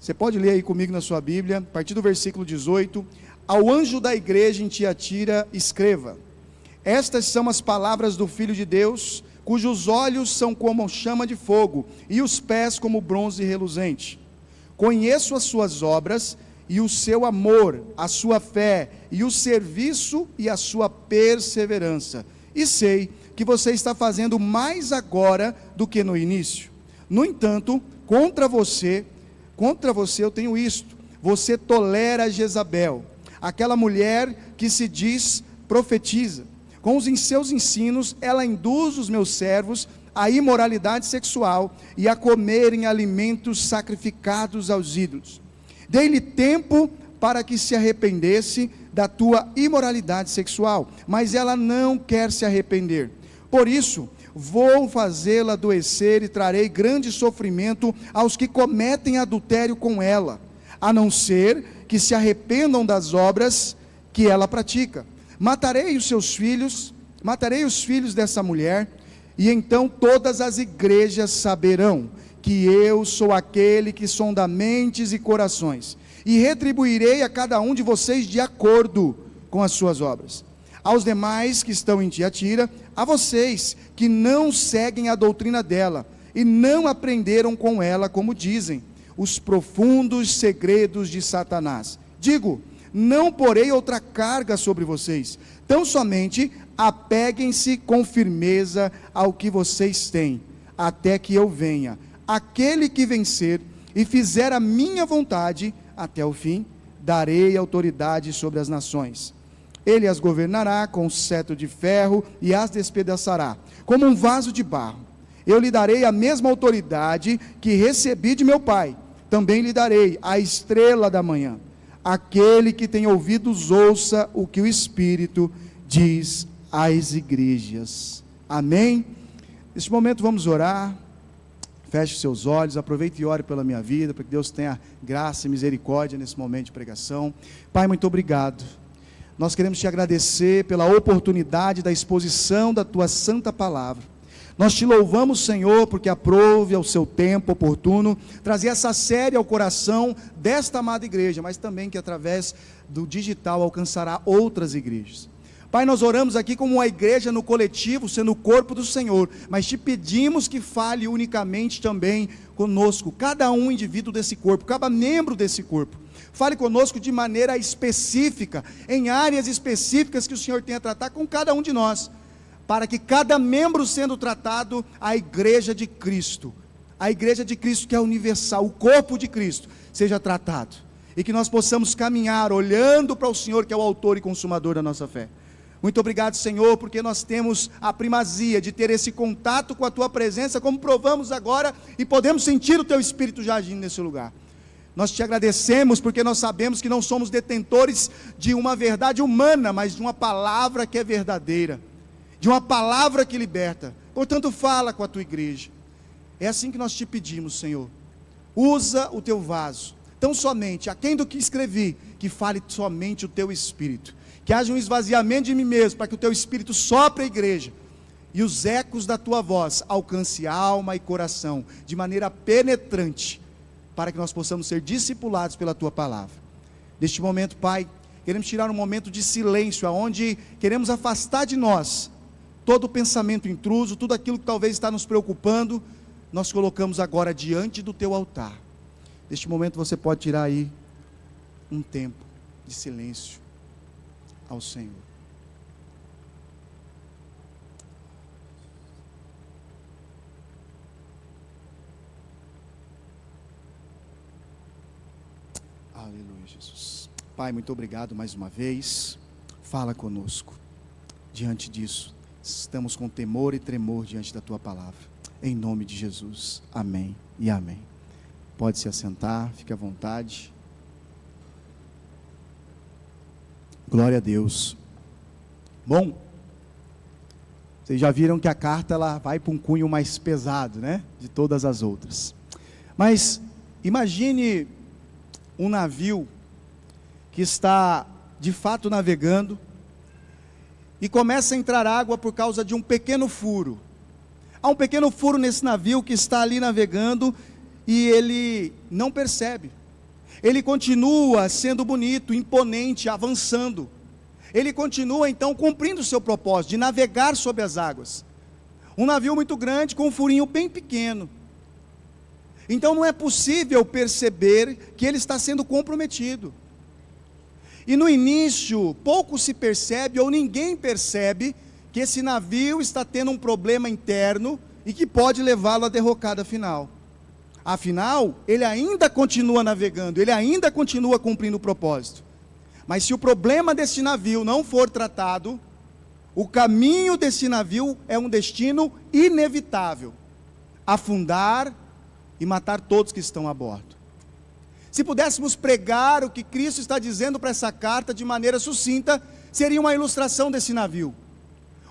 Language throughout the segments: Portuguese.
Você pode ler aí comigo na sua Bíblia, a partir do versículo 18. Ao anjo da igreja em Tiatira, escreva: estas são as palavras do Filho de Deus, cujos olhos são como chama de fogo, e os pés como bronze reluzente. Conheço as suas obras, e o seu amor, a sua fé, e o serviço e a sua perseverança. E sei que você está fazendo mais agora do que no início. No entanto, contra você eu tenho isto: você tolera Jezabel, aquela mulher que se diz profetiza. Com os seus ensinos, ela induz os meus servos à imoralidade sexual e a comerem alimentos sacrificados aos ídolos. Dei-lhe tempo para que se arrependesse da tua imoralidade sexual, mas ela não quer se arrepender. Por isso, vou fazê-la adoecer e trarei grande sofrimento aos que cometem adultério com ela, a não ser que se arrependam das obras que ela pratica. Matarei os filhos dessa mulher, e então todas as igrejas saberão que eu sou aquele que sonda mentes e corações, e retribuirei a cada um de vocês de acordo com as suas obras. Aos demais que estão em Tiatira, a vocês que não seguem a doutrina dela, e não aprenderam com ela, como dizem, os profundos segredos de Satanás. Digo, não porei outra carga sobre vocês, tão somente apeguem-se com firmeza ao que vocês têm, até que eu venha. Aquele que vencer e fizer a minha vontade até o fim, darei autoridade sobre as nações. Ele as governará com cetro de ferro e as despedaçará, como um vaso de barro. Eu lhe darei a mesma autoridade que recebi de meu Pai. Também lhe darei a estrela da manhã. Aquele que tem ouvidos, ouça o que o Espírito diz às igrejas. Amém? Neste momento vamos orar. Feche seus olhos, aproveite e ore pela minha vida, para que Deus tenha graça e misericórdia nesse momento de pregação. Pai, muito obrigado. Nós queremos te agradecer pela oportunidade da exposição da tua santa palavra. Nós te louvamos, Senhor, porque aprove ao seu tempo oportuno trazer essa série ao coração desta amada igreja, mas também que através do digital alcançará outras igrejas. Pai, nós oramos aqui como uma igreja no coletivo, sendo o corpo do Senhor, mas te pedimos que fale unicamente também conosco, cada um indivíduo desse corpo, cada membro desse corpo. Fale conosco de maneira específica, em áreas específicas que o Senhor tem a tratar com cada um de nós, para que cada membro sendo tratado, a igreja de Cristo que é universal, o corpo de Cristo, seja tratado, e que nós possamos caminhar olhando para o Senhor, que é o autor e consumador da nossa fé. Muito obrigado, Senhor, porque nós temos a primazia de ter esse contato com a tua presença, como provamos agora, e podemos sentir o teu Espírito já agindo nesse lugar. Nós te agradecemos porque nós sabemos que não somos detentores de uma verdade humana, mas de uma palavra que é verdadeira, de uma palavra que liberta. Portanto, fala com a tua igreja. É assim que nós te pedimos, Senhor. Usa o teu vaso, tão somente, aquém do que escrevi, que fale somente o teu Espírito, que haja um esvaziamento de mim mesmo, para que o teu Espírito sopre a igreja, e os ecos da tua voz alcance alma e coração, de maneira penetrante, para que nós possamos ser discipulados pela tua palavra. Neste momento, Pai, queremos tirar um momento de silêncio, onde queremos afastar de nós todo o pensamento intruso, tudo aquilo que talvez está nos preocupando, nós colocamos agora diante do teu altar. Neste momento você pode tirar aí um tempo de silêncio ao Senhor. Aleluia, Jesus. Pai, muito obrigado mais uma vez. Fala conosco. Diante disso, estamos com temor e tremor diante da tua palavra. Em nome de Jesus. Amém e amém. Pode se assentar, fique à vontade. Glória a Deus. Bom, vocês já viram que a carta ela vai para um cunho mais pesado, né? De todas as outras. Mas imagine um navio que está de fato navegando e começa a entrar água por causa de um pequeno furo. Há um pequeno furo nesse navio que está ali navegando e ele não percebe. ele continua sendo bonito, imponente, avançando. Ele continua então cumprindo o seu propósito de navegar sobre as águas. Um navio muito grande com um furinho bem pequeno. Então não é possível perceber que ele está sendo comprometido. E no início, pouco se percebe ou ninguém percebe que esse navio está tendo um problema interno e que pode levá-lo à derrocada final. Afinal, ele ainda continua navegando, ele ainda continua cumprindo o propósito. Mas se o problema desse navio não for tratado, o caminho desse navio é um destino inevitável: afundar e matar todos que estão a bordo. Se pudéssemos pregar o que Cristo está dizendo para essa carta de maneira sucinta, seria uma ilustração desse navio.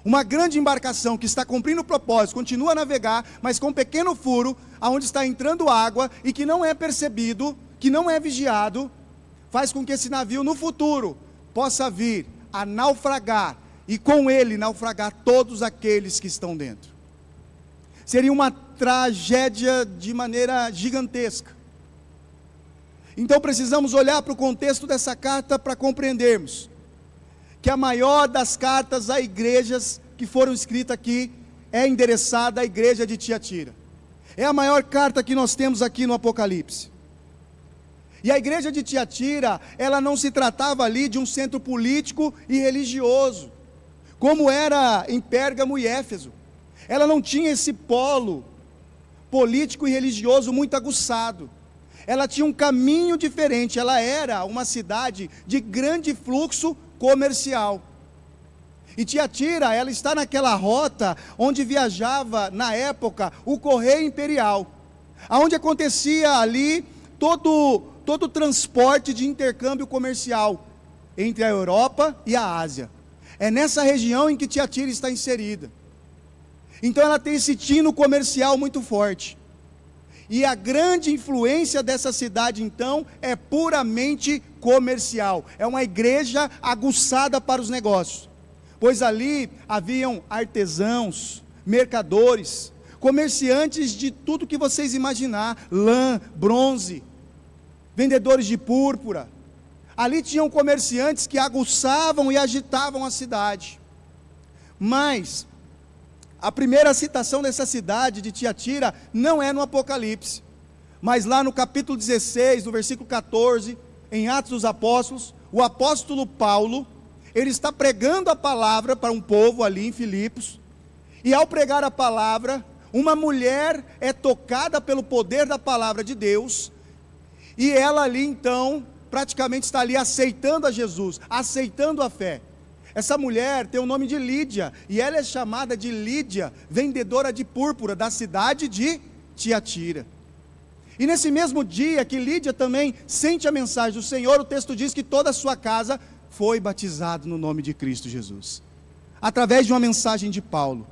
Uma grande embarcação que está cumprindo o propósito, continua a navegar, mas com um pequeno furo, aonde está entrando água e que não é percebido, que não é vigiado, faz com que esse navio no futuro possa vir a naufragar e com ele naufragar todos aqueles que estão dentro. Seria uma tragédia de maneira gigantesca. Então precisamos olhar para o contexto dessa carta para compreendermos que a maior das cartas a igrejas que foram escritas aqui é endereçada à igreja de Tiatira. É a maior carta que nós temos aqui no Apocalipse. E a igreja de Tiatira, ela não se tratava ali de um centro político e religioso, como era em Pérgamo e Éfeso. Ela não tinha esse polo político e religioso muito aguçado. Ela tinha um caminho diferente, ela era uma cidade de grande fluxo comercial. E Tiatira, ela está naquela rota onde viajava, na época, o correio imperial, onde acontecia ali todo o transporte de intercâmbio comercial entre a Europa e a Ásia. É nessa região em que Tiatira está inserida. Então ela tem esse tino comercial muito forte. E a grande influência dessa cidade, então, é puramente comercial. É uma igreja aguçada para os negócios. Pois ali haviam artesãos, mercadores, comerciantes de tudo que vocês imaginar, lã, bronze, vendedores de púrpura. Ali tinham comerciantes que aguçavam e agitavam a cidade. Mas a primeira citação dessa cidade de Tiatira não é no Apocalipse, mas lá no capítulo 16, no versículo 14, em Atos dos Apóstolos, o apóstolo Paulo, ele está pregando a palavra para um povo ali em Filipos, e ao pregar a palavra, uma mulher é tocada pelo poder da palavra de Deus, e ela ali então, praticamente está ali aceitando a Jesus, aceitando a fé. Essa mulher tem o nome de Lídia, e ela é chamada de Lídia, vendedora de púrpura, da cidade de Tiatira. E nesse mesmo dia que Lídia também sente a mensagem do Senhor, o texto diz que toda a sua casa foi batizada no nome de Cristo Jesus, através de uma mensagem de Paulo.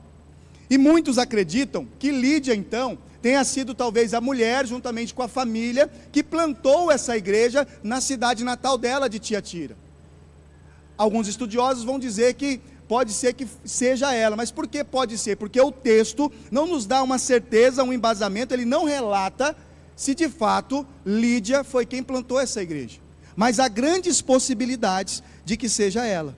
E muitos acreditam que Lídia então tenha sido talvez a mulher, juntamente com a família, que plantou essa igreja na cidade natal dela de Tiatira. Alguns estudiosos vão dizer que pode ser que seja ela, mas por que pode ser? Porque o texto não nos dá uma certeza, um embasamento, ele não relata se de fato Lídia foi quem plantou essa igreja, mas há grandes possibilidades de que seja ela.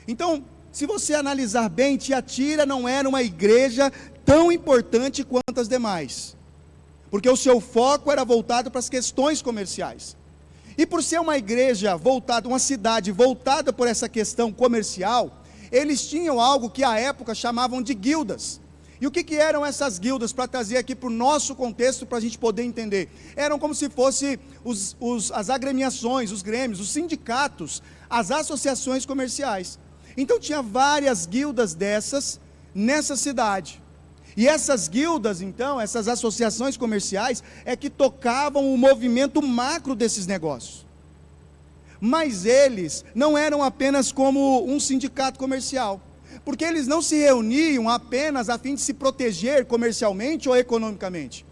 Então, se você analisar bem, Tiatira não era uma igreja tão importante quanto as demais, porque o seu foco era voltado para as questões comerciais. E por ser uma igreja voltada, uma cidade voltada por essa questão comercial, eles tinham algo que à época chamavam de guildas. E o que eram essas guildas, para trazer aqui para o nosso contexto, para a gente poder entender? Eram como se fossem as agremiações, os grêmios, os sindicatos, as associações comerciais. Então tinha várias guildas dessas nessa cidade. E essas guildas, então, essas associações comerciais, é que tocavam o movimento macro desses negócios. Mas eles não eram apenas como um sindicato comercial, porque eles não se reuniam apenas a fim de se proteger comercialmente ou economicamente.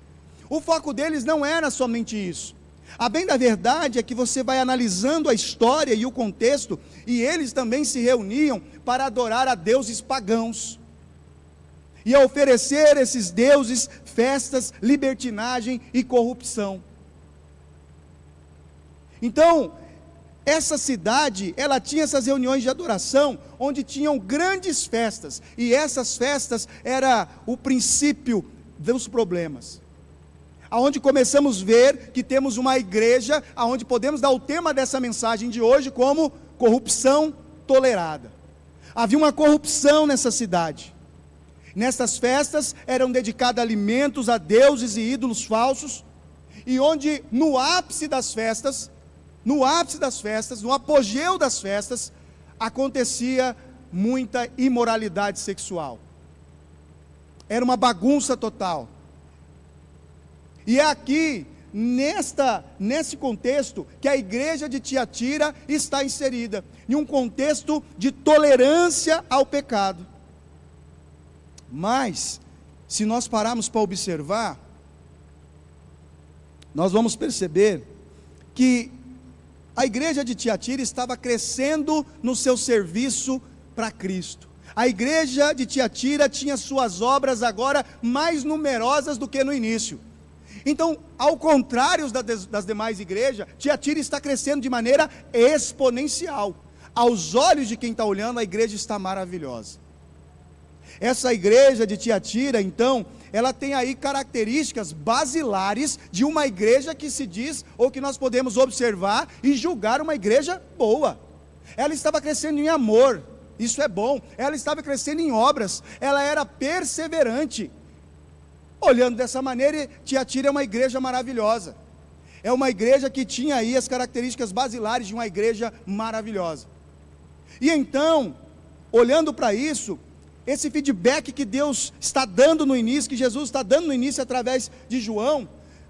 O foco deles não era somente isso. A bem da verdade é que você vai analisando a história e o contexto, e eles também se reuniam para adorar a deuses pagãos, e a oferecer esses deuses festas, libertinagem e corrupção. Então, essa cidade, ela tinha essas reuniões de adoração, onde tinham grandes festas, e essas festas era o princípio dos problemas. Aonde começamos a ver que temos uma igreja, aonde podemos dar o tema dessa mensagem de hoje como corrupção tolerada. Havia uma corrupção nessa cidade. Nessas festas eram dedicados alimentos a deuses e ídolos falsos, e onde no ápice das festas, no apogeu das festas, acontecia muita imoralidade sexual. Era uma bagunça total. E é aqui, nesse contexto, que a igreja de Tiatira está inserida, em um contexto de tolerância ao pecado. Mas, se nós pararmos para observar, nós vamos perceber que a igreja de Tiatira estava crescendo no seu serviço para Cristo. A igreja de Tiatira tinha suas obras agora mais numerosas do que no início. Então, ao contrário das demais igrejas, Tiatira está crescendo de maneira exponencial. Aos olhos de quem está olhando, a igreja está maravilhosa. Essa igreja de Tiatira, então, ela tem aí características basilares de uma igreja que se diz, ou que nós podemos observar e julgar uma igreja boa. Ela estava crescendo em amor, isso é bom. Ela estava crescendo em obras, ela era perseverante. Olhando dessa maneira, Tiatira é uma igreja maravilhosa. É uma igreja que tinha aí as características basilares de uma igreja maravilhosa. E então, olhando para isso, esse feedback que Deus está dando no início, que Jesus está dando no início através de João,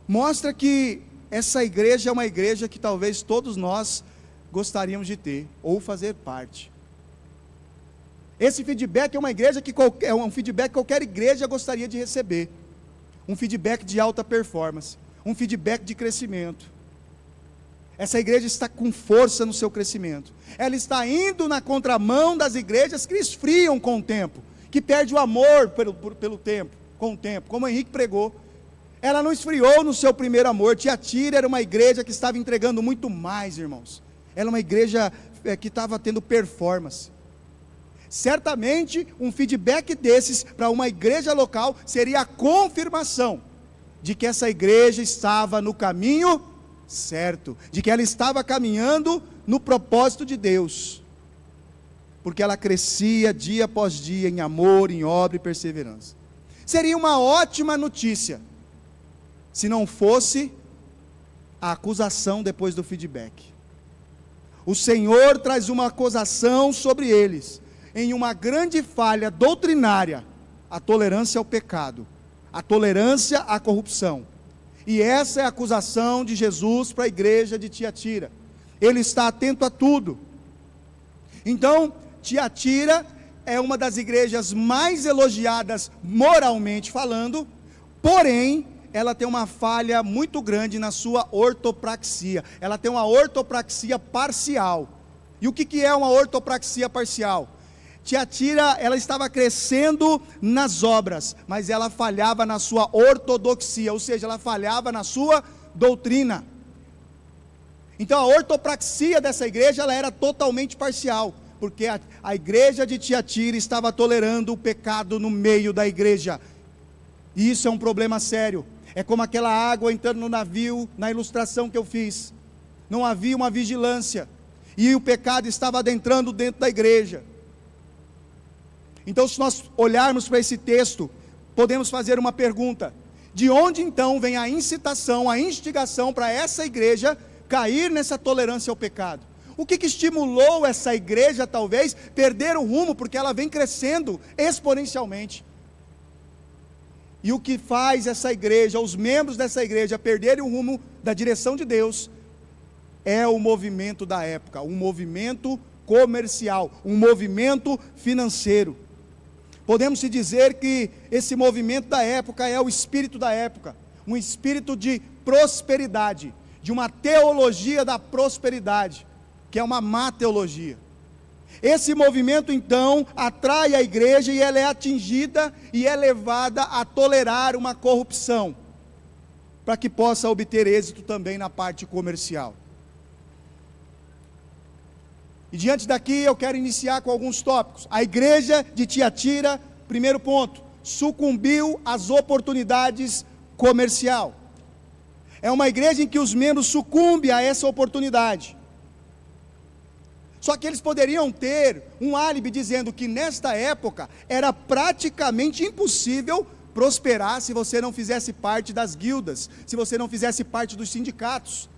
mostra que essa igreja é uma igreja que talvez todos nós gostaríamos de ter, ou fazer parte. Esse feedback é uma igreja que é um feedback que qualquer igreja gostaria de receber. Um feedback de alta performance, um feedback de crescimento. Essa igreja está com força no seu crescimento. Ela está indo na contramão das igrejas que esfriam com o tempo, que perde o amor pelo tempo, com o tempo, como o Henrique pregou. Ela não esfriou no seu primeiro amor. Tiatira era uma igreja que estava entregando muito mais, irmãos. Ela é uma igreja que estava tendo performance. Certamente, um feedback desses para uma igreja local seria a confirmação de que essa igreja estava no caminho certo, de que ela estava caminhando no propósito de Deus, porque ela crescia dia após dia em amor, em obra e perseverança. Seria uma ótima notícia, se não fosse a acusação depois do feedback. O Senhor traz uma acusação sobre eles, em uma grande falha doutrinária, a tolerância ao pecado, a tolerância à corrupção. E essa é a acusação de Jesus para a igreja de Tiatira. Ele está atento a tudo. Então, Tiatira é uma das igrejas mais elogiadas moralmente falando, porém, ela tem uma falha muito grande na sua ortopraxia. Ela tem uma ortopraxia parcial. E o que é uma ortopraxia parcial? Tiatira, ela estava crescendo nas obras, mas ela falhava na sua ortodoxia, ou seja, ela falhava na sua doutrina. Então a ortopraxia dessa igreja, ela era totalmente parcial, porque a igreja de Tiatira estava tolerando o pecado no meio da igreja, e isso é um problema sério. É como aquela água entrando no navio, na ilustração que eu fiz, não havia uma vigilância, e o pecado estava adentrando dentro da igreja. Então, se nós olharmos para esse texto, podemos fazer uma pergunta: de onde então vem a incitação, a instigação para essa igreja cair nessa tolerância ao pecado? O que estimulou essa igreja, talvez, perder o rumo, porque ela vem crescendo exponencialmente? E o que faz essa igreja, os membros dessa igreja, perderem o rumo da direção de Deus, é o movimento da época, um movimento comercial, um movimento financeiro. Podemos se dizer que esse movimento da época é o espírito da época, um espírito de prosperidade, de uma teologia da prosperidade, que é uma má teologia. Esse movimento então atrai a igreja e ela é atingida e é levada a tolerar uma corrupção, para que possa obter êxito também na parte comercial. E diante daqui eu quero iniciar com alguns tópicos. A igreja de Tiatira, primeiro ponto, sucumbiu às oportunidades comercial. É uma igreja em que os membros sucumbem a essa oportunidade. Só que eles poderiam ter um álibi dizendo que nesta época era praticamente impossível prosperar se você não fizesse parte das guildas, se você não fizesse parte dos sindicatos.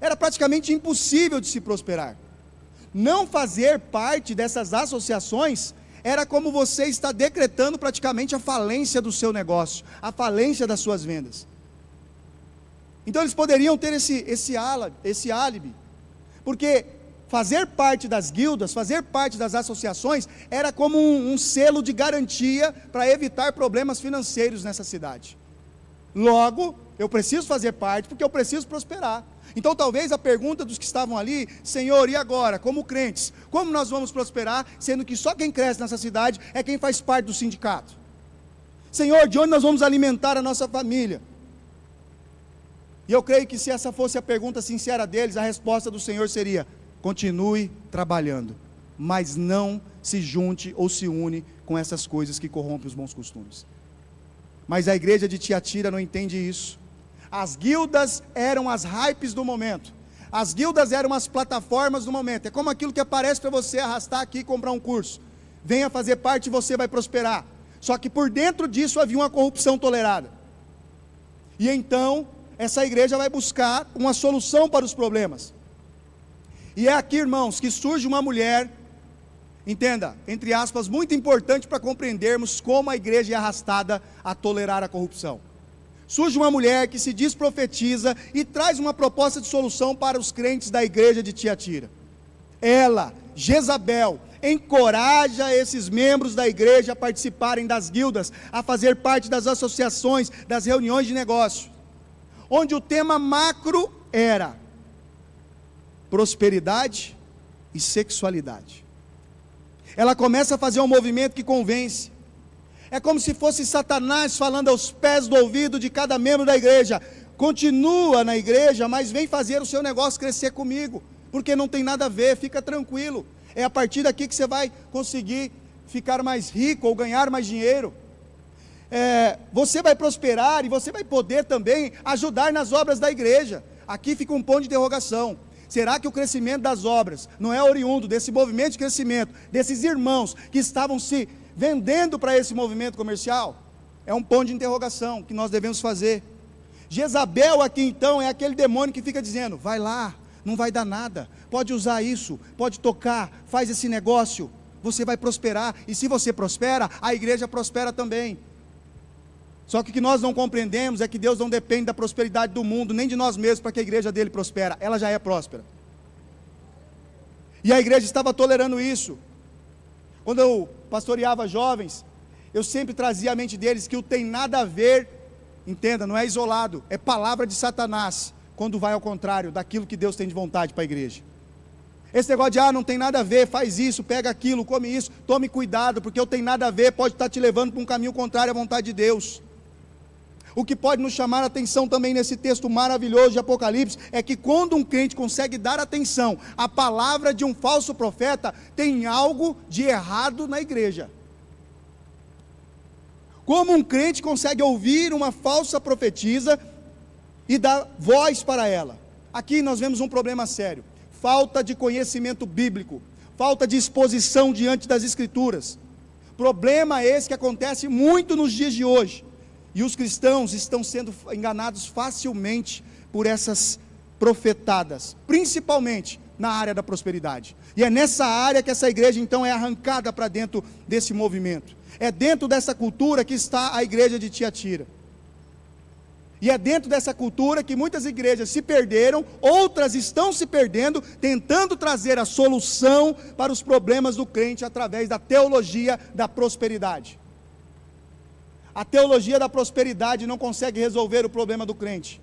Era praticamente impossível de se prosperar. Não fazer parte dessas associações era como você está decretando praticamente a falência do seu negócio, a falência das suas vendas. Então eles poderiam ter esse álibi, porque fazer parte das guildas, fazer parte das associações, era como um selo de garantia para evitar problemas financeiros nessa cidade. Logo, eu preciso fazer parte, porque eu preciso prosperar. Então talvez a pergunta dos que estavam ali: Senhor, e agora, como crentes, como nós vamos prosperar, sendo que só quem cresce nessa cidade é quem faz parte do sindicato? Senhor, de onde nós vamos alimentar a nossa família? E eu creio que se essa fosse a pergunta sincera deles, a resposta do Senhor seria: continue trabalhando, mas não se junte ou se une com essas coisas que corrompem os bons costumes. Mas a igreja de Tiatira não entende isso. As guildas eram as hypes do momento. As guildas eram as plataformas do momento. É como aquilo que aparece para você arrastar aqui e comprar um curso. Venha fazer parte e você vai prosperar. Só que por dentro disso havia uma corrupção tolerada. E então, essa igreja vai buscar uma solução para os problemas. E é aqui, irmãos, que surge uma mulher, entenda, entre aspas, muito importante para compreendermos como a igreja é arrastada a tolerar a corrupção. Surge uma mulher que se diz profetiza e traz uma proposta de solução para os crentes da igreja de Tiatira. Ela, Jezabel, encoraja esses membros da igreja a participarem das guildas, a fazer parte das associações, das reuniões de negócio, onde o tema macro era prosperidade e sexualidade. Ela começa a fazer um movimento que convence. É como se fosse Satanás falando aos pés do ouvido de cada membro da igreja: continua na igreja, mas vem fazer o seu negócio crescer comigo, porque não tem nada a ver, fica tranquilo. É a partir daqui que você vai conseguir ficar mais rico ou ganhar mais dinheiro. Você vai prosperar e você vai poder também ajudar nas obras da igreja. Aqui fica um ponto de interrogação. Será que o crescimento das obras não é oriundo desse movimento de crescimento, desses irmãos que estavam se vendendo para esse movimento comercial? É um ponto de interrogação que nós devemos fazer. Jezabel aqui então é aquele demônio que fica dizendo: vai lá, não vai dar nada, pode usar isso, pode tocar, faz esse negócio, você vai prosperar, e se você prospera, a igreja prospera também. Só que o que nós não compreendemos é que Deus não depende da prosperidade do mundo, nem de nós mesmos, para que a igreja dele prospere. Ela já é próspera. E a igreja estava tolerando isso. Quando eu pastoreava jovens, eu sempre trazia à mente deles que o tem nada a ver, entenda, não é isolado, é palavra de Satanás, quando vai ao contrário daquilo que Deus tem de vontade para a igreja. Esse negócio de, não tem nada a ver, faz isso, pega aquilo, come isso, tome cuidado, porque o tem nada a ver pode estar te levando para um caminho contrário à vontade de Deus. O que pode nos chamar a atenção também nesse texto maravilhoso de Apocalipse, é que quando um crente consegue dar atenção à palavra de um falso profeta, tem algo de errado na igreja. Como um crente consegue ouvir uma falsa profetisa e dar voz para ela? Aqui nós vemos um problema sério: falta de conhecimento bíblico, falta de exposição diante das escrituras. Problema esse que acontece muito nos dias de hoje. E os cristãos estão sendo enganados facilmente por essas profetadas, principalmente na área da prosperidade. E é nessa área que essa igreja então é arrancada para dentro desse movimento. É dentro dessa cultura que está a igreja de Tiatira. E é dentro dessa cultura que muitas igrejas se perderam, outras estão se perdendo, tentando trazer a solução para os problemas do crente através da teologia da prosperidade. A teologia da prosperidade não consegue resolver o problema do crente.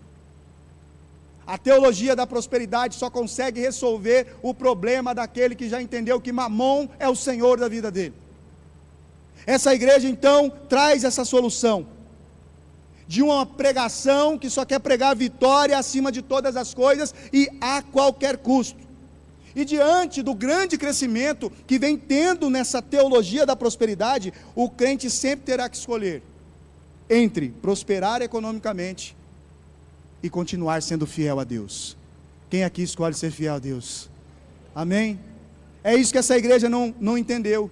A teologia da prosperidade só consegue resolver o problema daquele que já entendeu que Mamon é o Senhor da vida dele. Essa igreja então traz essa solução de uma pregação que só quer pregar a vitória acima de todas as coisas e a qualquer custo. E diante do grande crescimento que vem tendo nessa teologia da prosperidade, o crente sempre terá que escolher entre prosperar economicamente e continuar sendo fiel a Deus. Quem aqui escolhe ser fiel a Deus? Amém? É isso que essa igreja não entendeu.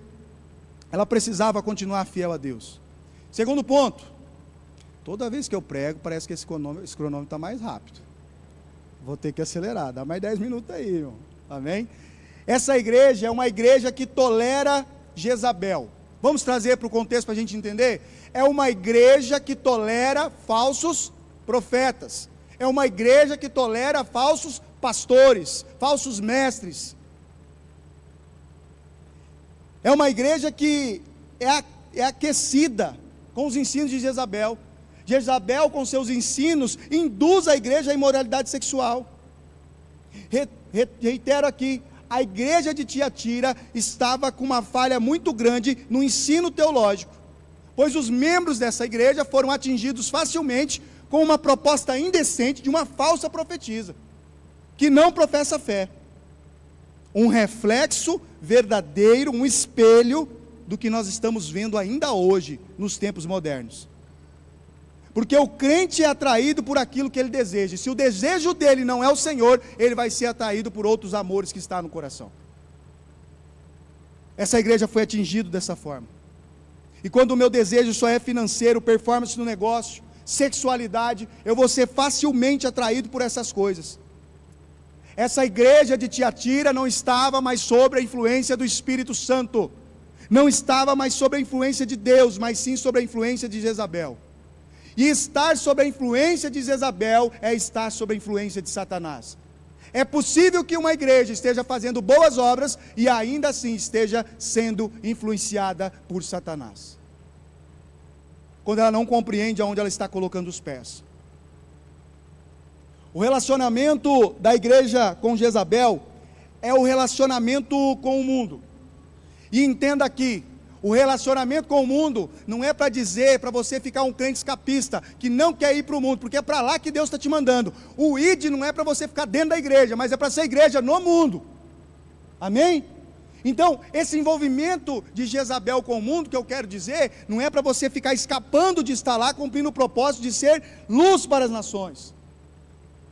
Ela precisava continuar fiel a Deus. Segundo ponto, toda vez que eu prego, parece que esse cronômetro está mais rápido. Vou ter que acelerar, dá mais 10 minutos aí, irmão. Amém? Essa igreja é uma igreja que tolera Jezabel. Vamos trazer para o contexto para a gente entender? É uma igreja que tolera falsos profetas. É uma igreja que tolera falsos pastores, falsos mestres. É uma igreja que é aquecida com os ensinos de Jezabel. Jezabel, com seus ensinos, induz a igreja à imoralidade sexual. Reitero aqui, a igreja de Tiatira estava com uma falha muito grande no ensino teológico, pois os membros dessa igreja foram atingidos facilmente com uma proposta indecente de uma falsa profetisa, que não professa fé. Um reflexo verdadeiro, um espelho do que nós estamos vendo ainda hoje, nos tempos modernos. Porque o crente é atraído por aquilo que ele deseja. Se o desejo dele não é o Senhor, ele vai ser atraído por outros amores que estão no coração. Essa igreja foi atingida dessa forma. E quando o meu desejo só é financeiro, performance no negócio, sexualidade, eu vou ser facilmente atraído por essas coisas. Essa igreja de Tiatira não estava mais sob a influência do Espírito Santo. Não estava mais sob a influência de Deus, mas sim sob a influência de Jezabel. E estar sob a influência de Jezabel é estar sob a influência de Satanás. É possível que uma igreja esteja fazendo boas obras e ainda assim esteja sendo influenciada por Satanás, quando ela não compreende aonde ela está colocando os pés. O relacionamento da igreja com Jezabel é o relacionamento com o mundo. E entenda aqui, o relacionamento com o mundo não é para dizer, para você ficar um crente escapista, que não quer ir para o mundo, porque é para lá que Deus está te mandando. O ID não é para você ficar dentro da igreja, mas é para ser igreja no mundo. Amém? Então, esse envolvimento de Jezabel com o mundo, que eu quero dizer, não é para você ficar escapando de estar lá, cumprindo o propósito de ser luz para as nações,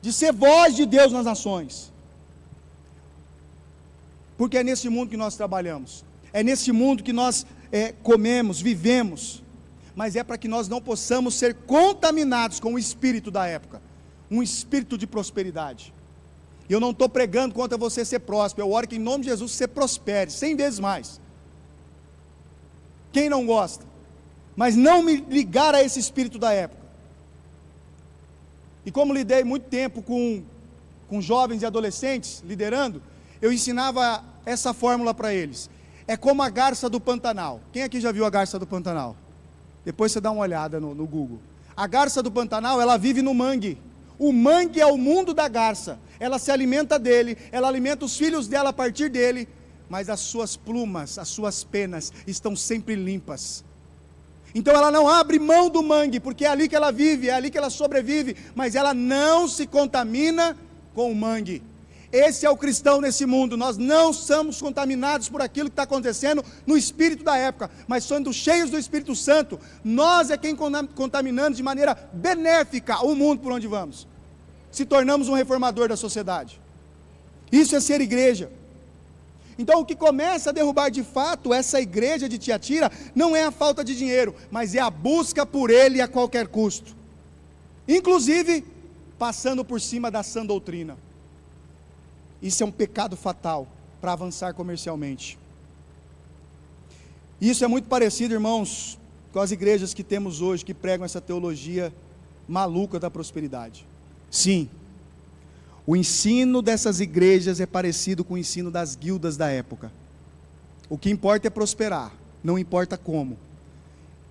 de ser voz de Deus nas nações. Porque é nesse mundo que nós trabalhamos, é nesse mundo que nós comemos, vivemos, mas é para que nós não possamos ser contaminados com o espírito da época, um espírito de prosperidade. E eu não estou pregando contra você ser próspero, eu oro que em nome de Jesus você prospere 100 vezes mais. Quem não gosta? Mas não me ligar a esse espírito da época. E como lidei muito tempo com jovens e adolescentes, liderando, eu ensinava essa fórmula para eles. É como a garça do Pantanal. Quem aqui já viu a garça do Pantanal? Depois você dá uma olhada no Google. A garça do Pantanal, ela vive no mangue. O mangue é o mundo da garça. Ela se alimenta dele, ela alimenta os filhos dela a partir dele, mas as suas plumas, as suas penas estão sempre limpas. Então ela não abre mão do mangue, porque é ali que ela vive, é ali que ela sobrevive, mas ela não se contamina com o mangue. Esse é o cristão nesse mundo. Nós não somos contaminados por aquilo que está acontecendo no espírito da época, mas sendo cheios do Espírito Santo, nós é quem contaminamos de maneira benéfica o mundo por onde vamos. Se tornamos um reformador da sociedade. Isso é ser igreja. Então o que começa a derrubar de fato essa igreja de Tiatira não é a falta de dinheiro, mas é a busca por ele a qualquer custo, inclusive passando por cima da sã doutrina. Isso é um pecado fatal para avançar comercialmente. Isso é muito parecido, irmãos, com as igrejas que temos hoje, que pregam essa teologia maluca da prosperidade. Sim, o ensino dessas igrejas é parecido com o ensino das guildas da época. O que importa é prosperar, não importa como.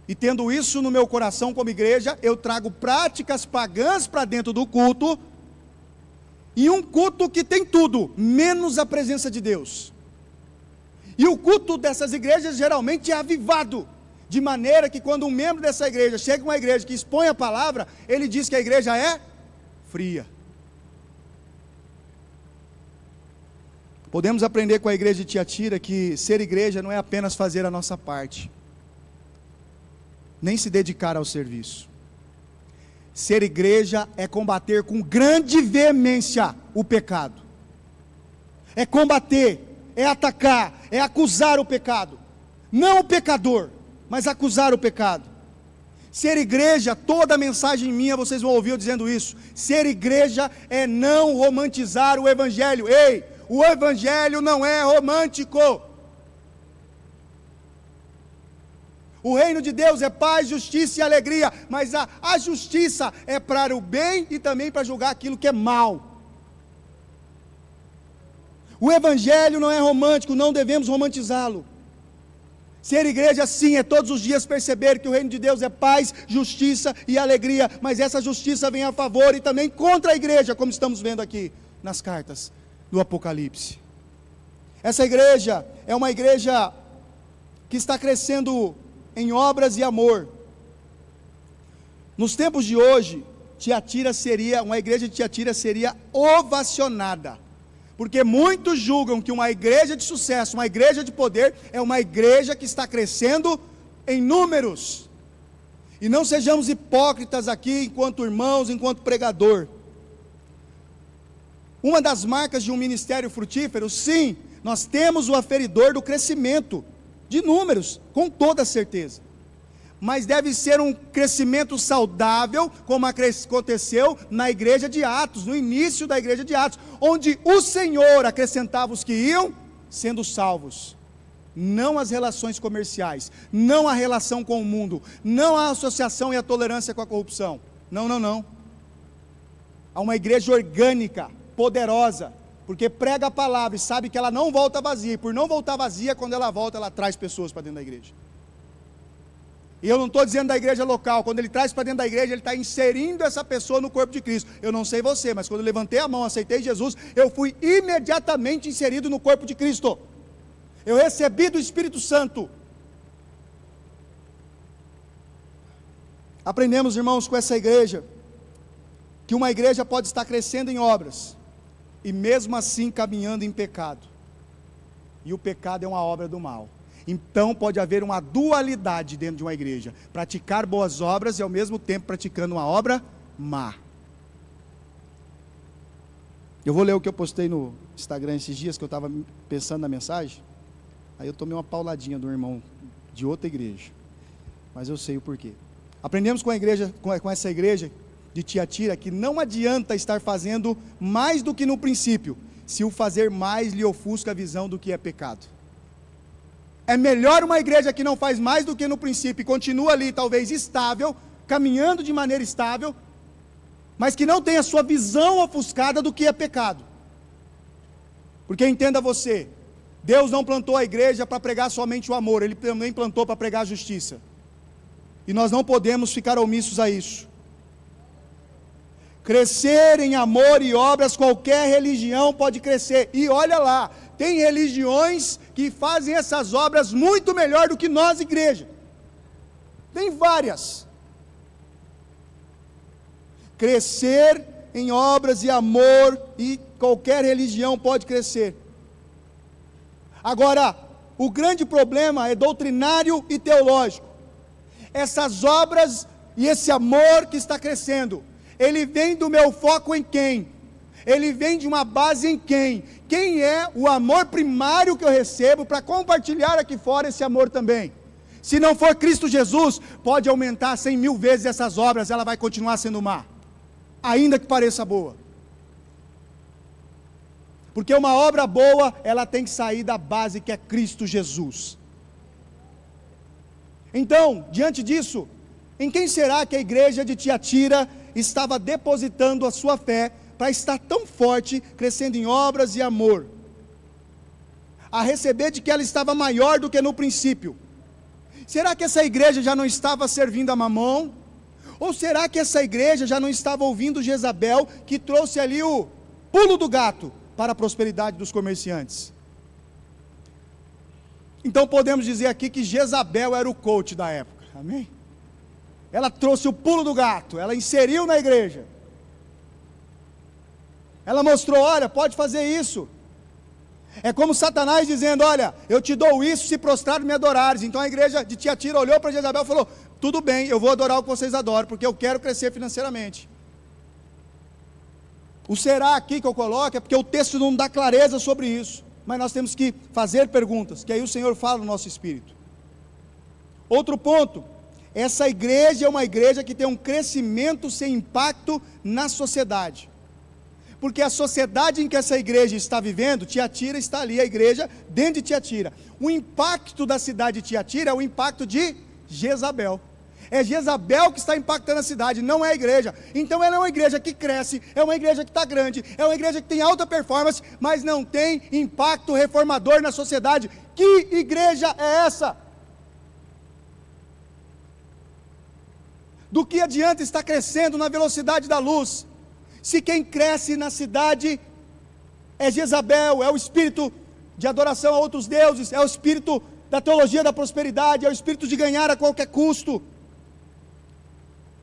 E tendo isso no meu coração como igreja, eu trago práticas pagãs para dentro do culto, e um culto que tem tudo, menos a presença de Deus. E o culto dessas igrejas geralmente é avivado, de maneira que quando um membro dessa igreja chega a uma igreja que expõe a palavra, ele diz que a igreja é fria. Podemos aprender com a igreja de Tiatira que ser igreja não é apenas fazer a nossa parte, nem se dedicar ao serviço. Ser igreja é combater com grande veemência o pecado. É combater, é atacar, é acusar o pecado. Não o pecador, mas acusar o pecado. Ser igreja, toda a mensagem minha, vocês vão ouvir eu dizendo isso. Ser igreja é não romantizar o evangelho. Ei, o evangelho não é romântico. O reino de Deus é paz, justiça e alegria, mas a justiça é para o bem e também para julgar aquilo que é mal. O evangelho não é romântico, não devemos romantizá-lo. Ser igreja sim é todos os dias perceber que o reino de Deus é paz, justiça e alegria, mas essa justiça vem a favor e também contra a igreja, como estamos vendo aqui nas cartas do Apocalipse. Essa igreja é uma igreja que está crescendo em obras e amor. Nos tempos de hoje, uma igreja de Tiatira seria ovacionada, porque muitos julgam que uma igreja de sucesso, uma igreja de poder, é uma igreja que está crescendo em números. E não sejamos hipócritas aqui, enquanto irmãos, enquanto pregador. Uma das marcas de um ministério frutífero, sim, nós temos o aferidor do crescimento de números, com toda certeza, mas deve ser um crescimento saudável, como aconteceu na igreja de Atos, no início da igreja de Atos, onde o Senhor acrescentava os que iam sendo salvos, não as relações comerciais, não a relação com o mundo, não a associação e a tolerância com a corrupção, não, há uma igreja orgânica, poderosa, porque prega a palavra e sabe que ela não volta vazia, e por não voltar vazia, quando ela volta, ela traz pessoas para dentro da igreja. E eu não estou dizendo da igreja local, quando ele traz para dentro da igreja, ele está inserindo essa pessoa no corpo de Cristo. Eu não sei você, mas quando eu levantei a mão, aceitei Jesus, eu fui imediatamente inserido no corpo de Cristo. Eu recebi do Espírito Santo. Aprendemos, irmãos, com essa igreja, que uma igreja pode estar crescendo em obras, e mesmo assim caminhando em pecado, e o pecado é uma obra do mal. Então pode haver uma dualidade dentro de uma igreja, praticar boas obras e ao mesmo tempo praticando uma obra má. Eu vou ler o que eu postei no Instagram esses dias, que eu estava pensando na mensagem, aí eu tomei uma pauladinha do irmão de outra igreja, mas eu sei o porquê. Aprendemos com essa igreja de Tiatira que não adianta estar fazendo mais do que no princípio, se o fazer mais lhe ofusca a visão do que é pecado. É melhor uma igreja que não faz mais do que no princípio e continua ali talvez estável, caminhando de maneira estável, mas que não tem a sua visão ofuscada do que é pecado. Porque entenda você, Deus não plantou a igreja para pregar somente o amor, Ele também plantou para pregar a justiça. E nós não podemos ficar omissos a isso. Crescer em amor e obras, qualquer religião pode crescer. E olha lá, tem religiões que fazem essas obras muito melhor do que nós, igreja. Tem várias. Crescer em obras e amor, e qualquer religião pode crescer. Agora, o grande problema é doutrinário e teológico. Essas obras e esse amor que está crescendo, ele vem do meu foco em quem? Ele vem de uma base em quem? Quem é o amor primário que eu recebo para compartilhar aqui fora esse amor também? Se não for Cristo Jesus, pode aumentar 100.000 vezes essas obras, ela vai continuar sendo má, ainda que pareça boa. Porque uma obra boa, ela tem que sair da base que é Cristo Jesus. Então, diante disso, em quem será que a igreja de Tiatira estava depositando a sua fé para estar tão forte, crescendo em obras e amor, a receber de que ela estava maior do que no princípio? Será que essa igreja já não estava servindo a Mamon? Ou será que essa igreja já não estava ouvindo Jezabel, que trouxe ali o pulo do gato para a prosperidade dos comerciantes? Então podemos dizer aqui que Jezabel era o coach da época, amém? Ela trouxe o pulo do gato, ela inseriu na igreja, ela mostrou, olha, pode fazer isso. É como Satanás dizendo: olha, eu te dou isso se prostrado me adorares. Então a igreja de Tiatira olhou para Jezabel e falou: tudo bem, eu vou adorar o que vocês adoram, porque eu quero crescer financeiramente. O será aqui que eu coloco é porque o texto não dá clareza sobre isso, mas nós temos que fazer perguntas, que aí o Senhor fala no nosso espírito. Outro ponto: essa igreja é uma igreja que tem um crescimento sem impacto na sociedade, porque a sociedade em que essa igreja está vivendo, Tiatira está ali, a igreja dentro de Tiatira. O impacto da cidade de Tiatira é o impacto de Jezabel. É Jezabel que está impactando a cidade, não é a igreja. Então ela é uma igreja que cresce, é uma igreja que está grande, é uma igreja que tem alta performance, mas não tem impacto reformador na sociedade. Que igreja é essa? Do que adianta estar crescendo na velocidade da luz, se quem cresce na cidade é Jezabel, é o espírito de adoração a outros deuses, é o espírito da teologia da prosperidade, é o espírito de ganhar a qualquer custo.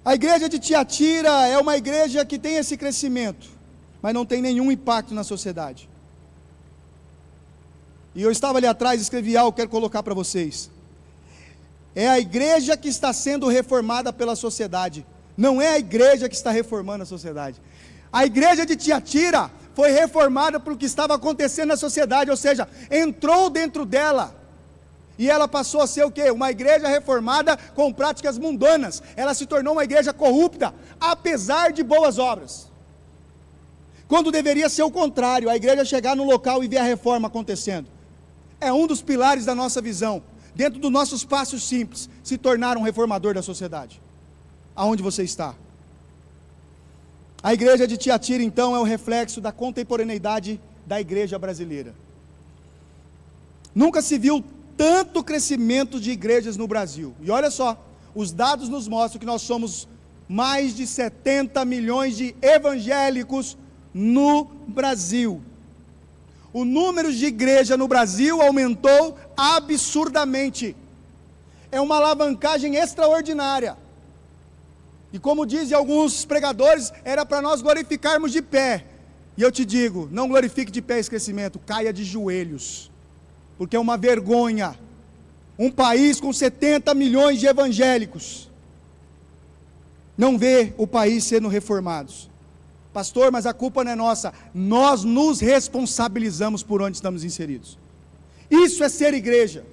A igreja de Tiatira é uma igreja que tem esse crescimento, mas não tem nenhum impacto na sociedade. E eu estava ali atrás, escrevi algo que quero colocar para vocês. É a igreja que está sendo reformada pela sociedade, não é a igreja que está reformando a sociedade. A igreja de Tiatira foi reformada por o que estava acontecendo na sociedade, ou seja, entrou dentro dela, e ela passou a ser o quê? Uma igreja reformada com práticas mundanas. Ela se tornou uma igreja corrupta, apesar de boas obras, quando deveria ser o contrário, a igreja chegar no local e ver a reforma acontecendo. É um dos pilares da nossa visão, dentro dos nossos passos simples, se tornar um reformador da sociedade. Aonde você está? A igreja de Tiatira, então, é o reflexo da contemporaneidade da igreja brasileira. Nunca se viu tanto crescimento de igrejas no Brasil. E olha só, os dados nos mostram que nós somos mais de 70 milhões de evangélicos no Brasil. O número de igreja no Brasil aumentou absurdamente. É uma alavancagem extraordinária. E como dizem alguns pregadores, era para nós glorificarmos de pé. E eu te digo, não glorifique de pé esse crescimento, caia de joelhos. Porque é uma vergonha, um país com 70 milhões de evangélicos, não vê o país sendo reformados. Pastor, mas a culpa não é nossa, nós nos responsabilizamos por onde estamos inseridos. Isso é ser igreja,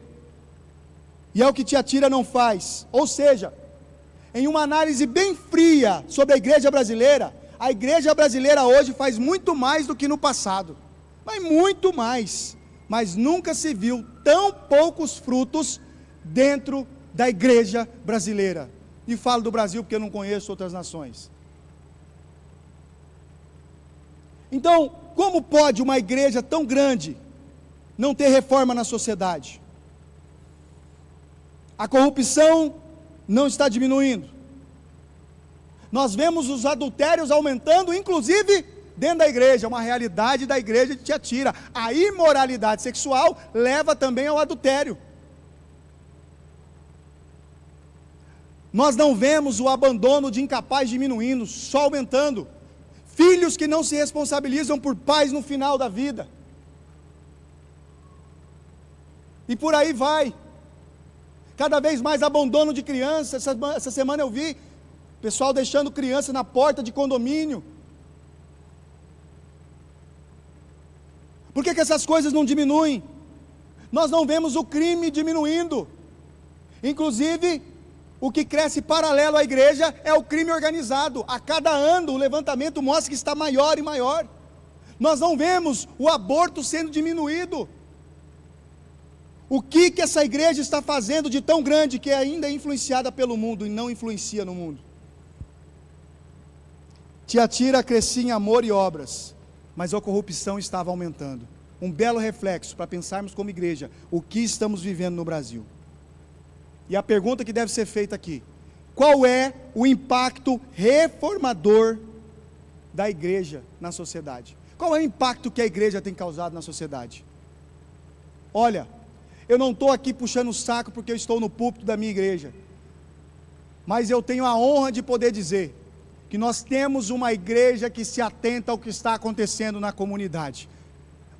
e é o que Tiatira não faz. Ou seja, em uma análise bem fria sobre a igreja brasileira hoje faz muito mais do que no passado, mas muito mais. Mas nunca se viu tão poucos frutos dentro da igreja brasileira. E falo do Brasil porque eu não conheço outras nações. Então, como pode uma igreja tão grande não ter reforma na sociedade? A corrupção não está diminuindo. Nós vemos os adultérios aumentando, inclusive dentro da igreja, uma realidade da igreja de Tiatira. A imoralidade sexual leva também ao adultério. Nós não vemos o abandono de incapazes diminuindo, só aumentando. Filhos que não se responsabilizam por pais no final da vida. E por aí vai. Cada vez mais abandono de crianças. Essa semana eu vi pessoal deixando criança na porta de condomínio. Por que essas coisas não diminuem? Nós não vemos o crime diminuindo. Inclusive, o que cresce paralelo à igreja é o crime organizado. A cada ano o levantamento mostra que está maior e maior. Nós não vemos o aborto sendo diminuído. O que essa igreja está fazendo de tão grande que ainda é influenciada pelo mundo e não influencia no mundo? Tiatira crescia em amor e obras, mas a corrupção estava aumentando. Um belo reflexo para pensarmos como igreja, o que estamos vivendo no Brasil. E a pergunta que deve ser feita aqui: qual é o impacto reformador da igreja na sociedade? Qual é o impacto que a igreja tem causado na sociedade? Olha, eu não estou aqui puxando o saco porque eu estou no púlpito da minha igreja, mas eu tenho a honra de poder dizer que nós temos uma igreja que se atenta ao que está acontecendo na comunidade.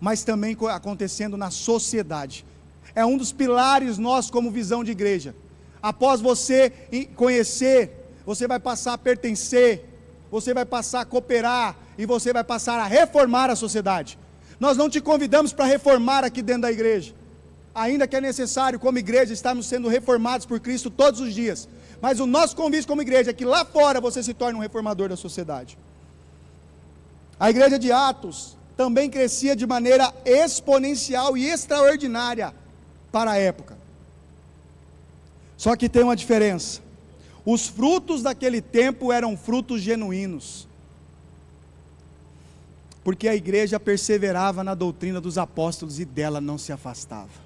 mas também acontecendo na sociedade. É um dos pilares nossos como visão de igreja. Após você conhecer, você vai passar a pertencer, você vai passar a cooperar e você vai passar a reformar a sociedade. Nós não te convidamos para reformar aqui dentro da igreja, ainda que é necessário como igreja estarmos sendo reformados por Cristo todos os dias, mas o nosso convite como igreja é que lá fora você se torne um reformador da sociedade. A igreja de Atos também crescia de maneira exponencial e extraordinária para a época. Só que tem uma diferença: os frutos daquele tempo eram frutos genuínos, porque a igreja perseverava na doutrina dos apóstolos e dela não se afastava.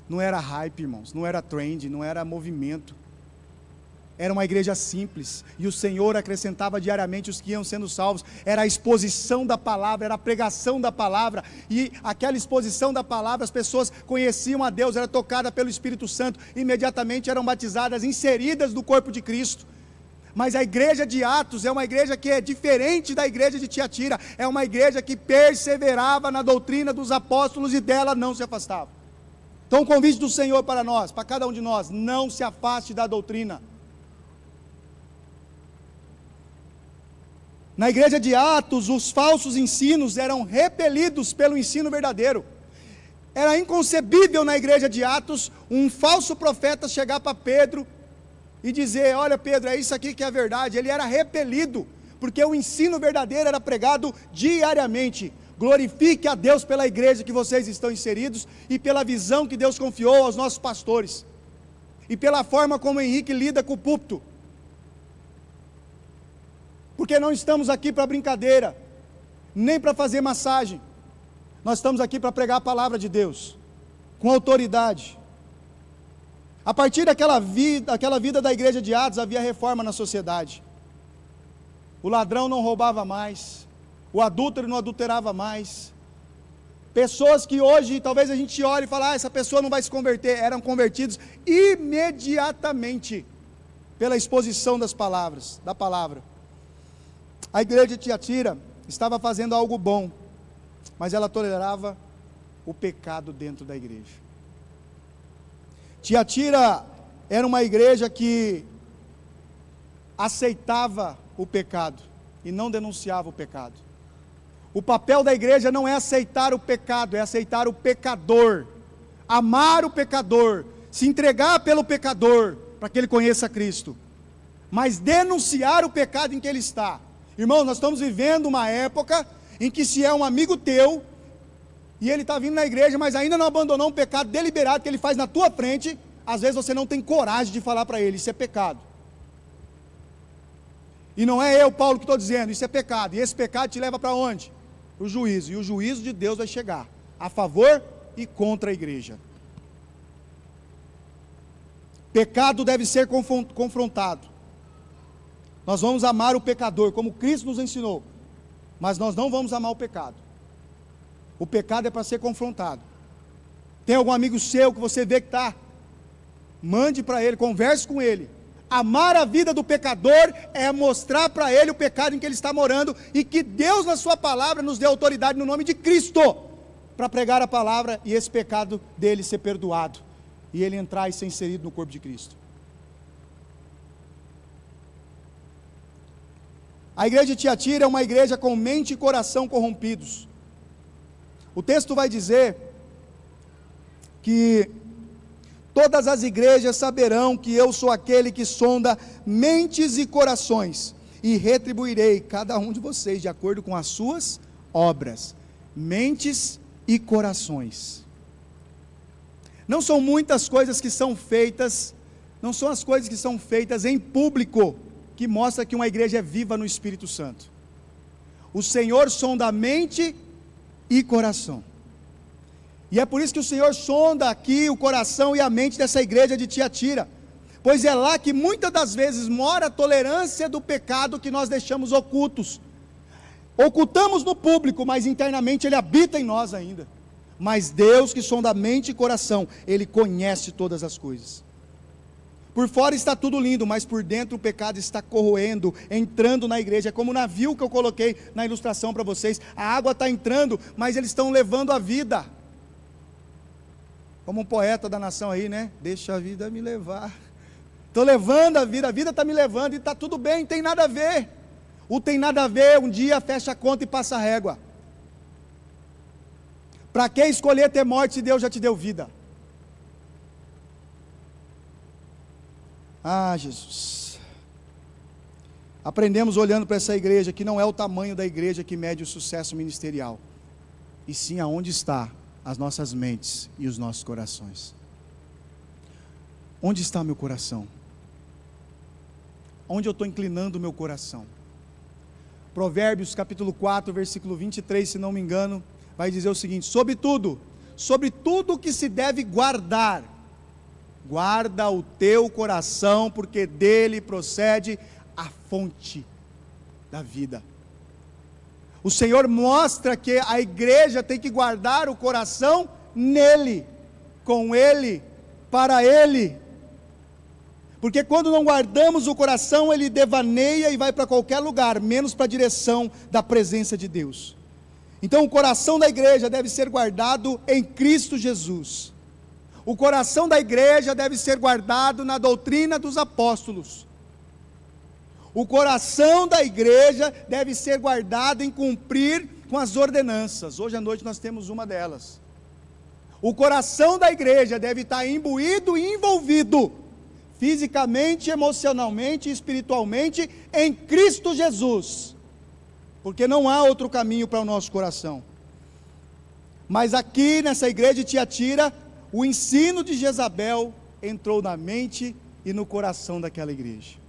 Não era hype, irmãos, não era trend, não era movimento. Era uma igreja simples, e o Senhor acrescentava diariamente os que iam sendo salvos. Era a exposição da palavra, era a pregação da palavra, e aquela exposição da palavra, as pessoas conheciam a Deus, era tocada pelo Espírito Santo, imediatamente eram batizadas, inseridas no corpo de Cristo. Mas a igreja de Atos é uma igreja que é diferente da igreja de Tiatira, é uma igreja que perseverava na doutrina dos apóstolos e dela não se afastava. Então o convite do Senhor para nós, para cada um de nós: não se afaste da doutrina. Na igreja de Atos, os falsos ensinos eram repelidos pelo ensino verdadeiro. Era inconcebível na igreja de Atos um falso profeta chegar para Pedro e dizer: olha Pedro, é isso aqui que é a verdade. Ele era repelido, porque o ensino verdadeiro era pregado diariamente. Glorifique a Deus pela igreja que vocês estão inseridos, e pela visão que Deus confiou aos nossos pastores, e pela forma como o Henrique lida com o púlpito. Porque não estamos aqui para brincadeira, nem para fazer massagem. Nós estamos aqui para pregar a palavra de Deus, com autoridade. A partir daquela vida da igreja de Atos, havia reforma na sociedade. O ladrão não roubava mais, o adúltero não adulterava mais. Pessoas que hoje, talvez a gente olhe e fale: essa pessoa não vai se converter, eram convertidos imediatamente, pela exposição das palavras, da palavra. A igreja de Tiatira estava fazendo algo bom, mas ela tolerava o pecado dentro da igreja. Tiatira era uma igreja que aceitava o pecado e não denunciava o pecado. O papel da igreja não é aceitar o pecado, é aceitar o pecador, amar o pecador, se entregar pelo pecador, para que ele conheça Cristo, mas denunciar o pecado em que ele está. Irmão, nós estamos vivendo uma época em que, se é um amigo teu, e ele está vindo na igreja, mas ainda não abandonou um pecado deliberado que ele faz na tua frente, às vezes você não tem coragem de falar para ele: isso é pecado. E não é eu, Paulo, que estou dizendo, isso é pecado. E esse pecado te leva para onde? O juízo. E o juízo de Deus vai chegar, a favor e contra a igreja. Pecado deve ser confrontado. Nós vamos amar o pecador, como Cristo nos ensinou, mas nós não vamos amar o pecado. O pecado é para ser confrontado. Tem algum amigo seu que você vê que está? Mande para ele, converse com ele. Amar a vida do pecador é mostrar para ele o pecado em que ele está morando, e que Deus, na sua palavra, nos dê autoridade no nome de Cristo, para pregar a palavra e esse pecado dele ser perdoado, e ele entrar e ser inserido no corpo de Cristo. A igreja de Tiatira é uma igreja com mente e coração corrompidos. O texto vai dizer que todas as igrejas saberão que eu sou aquele que sonda mentes e corações, e retribuirei cada um de vocês de acordo com as suas obras. Mentes e corações. Não são muitas coisas que são feitas, não são as coisas que são feitas em público que mostra que uma igreja é viva no Espírito Santo. O Senhor sonda a mente e coração. E é por isso que o Senhor sonda aqui o coração e a mente dessa igreja de Tiatira, pois é lá que muitas das vezes mora a tolerância do pecado que nós deixamos ocultos. Ocultamos no público, mas internamente ele habita em nós ainda. Mas Deus, que sonda a mente e coração, Ele conhece todas as coisas. Por fora está tudo lindo, mas por dentro o pecado está corroendo, entrando na igreja. É como o navio que eu coloquei na ilustração para vocês. A água está entrando, mas eles estão levando a vida. Como um poeta da nação aí, né? Deixa a vida me levar. Estou levando a vida está me levando e está tudo bem, não tem nada a ver. O tem nada a ver, um dia fecha a conta e passa a régua. Para que escolher ter morte se Deus já te deu vida? Ah, Jesus. Aprendemos olhando para essa igreja que não é o tamanho da igreja que mede o sucesso ministerial, e sim aonde está as nossas mentes e os nossos corações. Onde está meu coração? Onde eu estou inclinando o meu coração? Provérbios capítulo 4, versículo 23, se não me engano, vai dizer o seguinte: sobre tudo que se deve guardar, guarda o teu coração, porque dele procede a fonte da vida. O Senhor mostra que a igreja tem que guardar o coração nele, com ele, para ele. Porque quando não guardamos o coração, ele devaneia e vai para qualquer lugar, menos para a direção da presença de Deus. Então o coração da igreja deve ser guardado em Cristo Jesus. O coração da igreja deve ser guardado na doutrina dos apóstolos. O coração da igreja deve ser guardado em cumprir com as ordenanças. Hoje à noite nós temos uma delas. O coração da igreja deve estar imbuído e envolvido, fisicamente, emocionalmente e espiritualmente, em Cristo Jesus. Porque não há outro caminho para o nosso coração. Mas aqui nessa igreja de Tiatira, o ensino de Jezabel entrou na mente e no coração daquela igreja.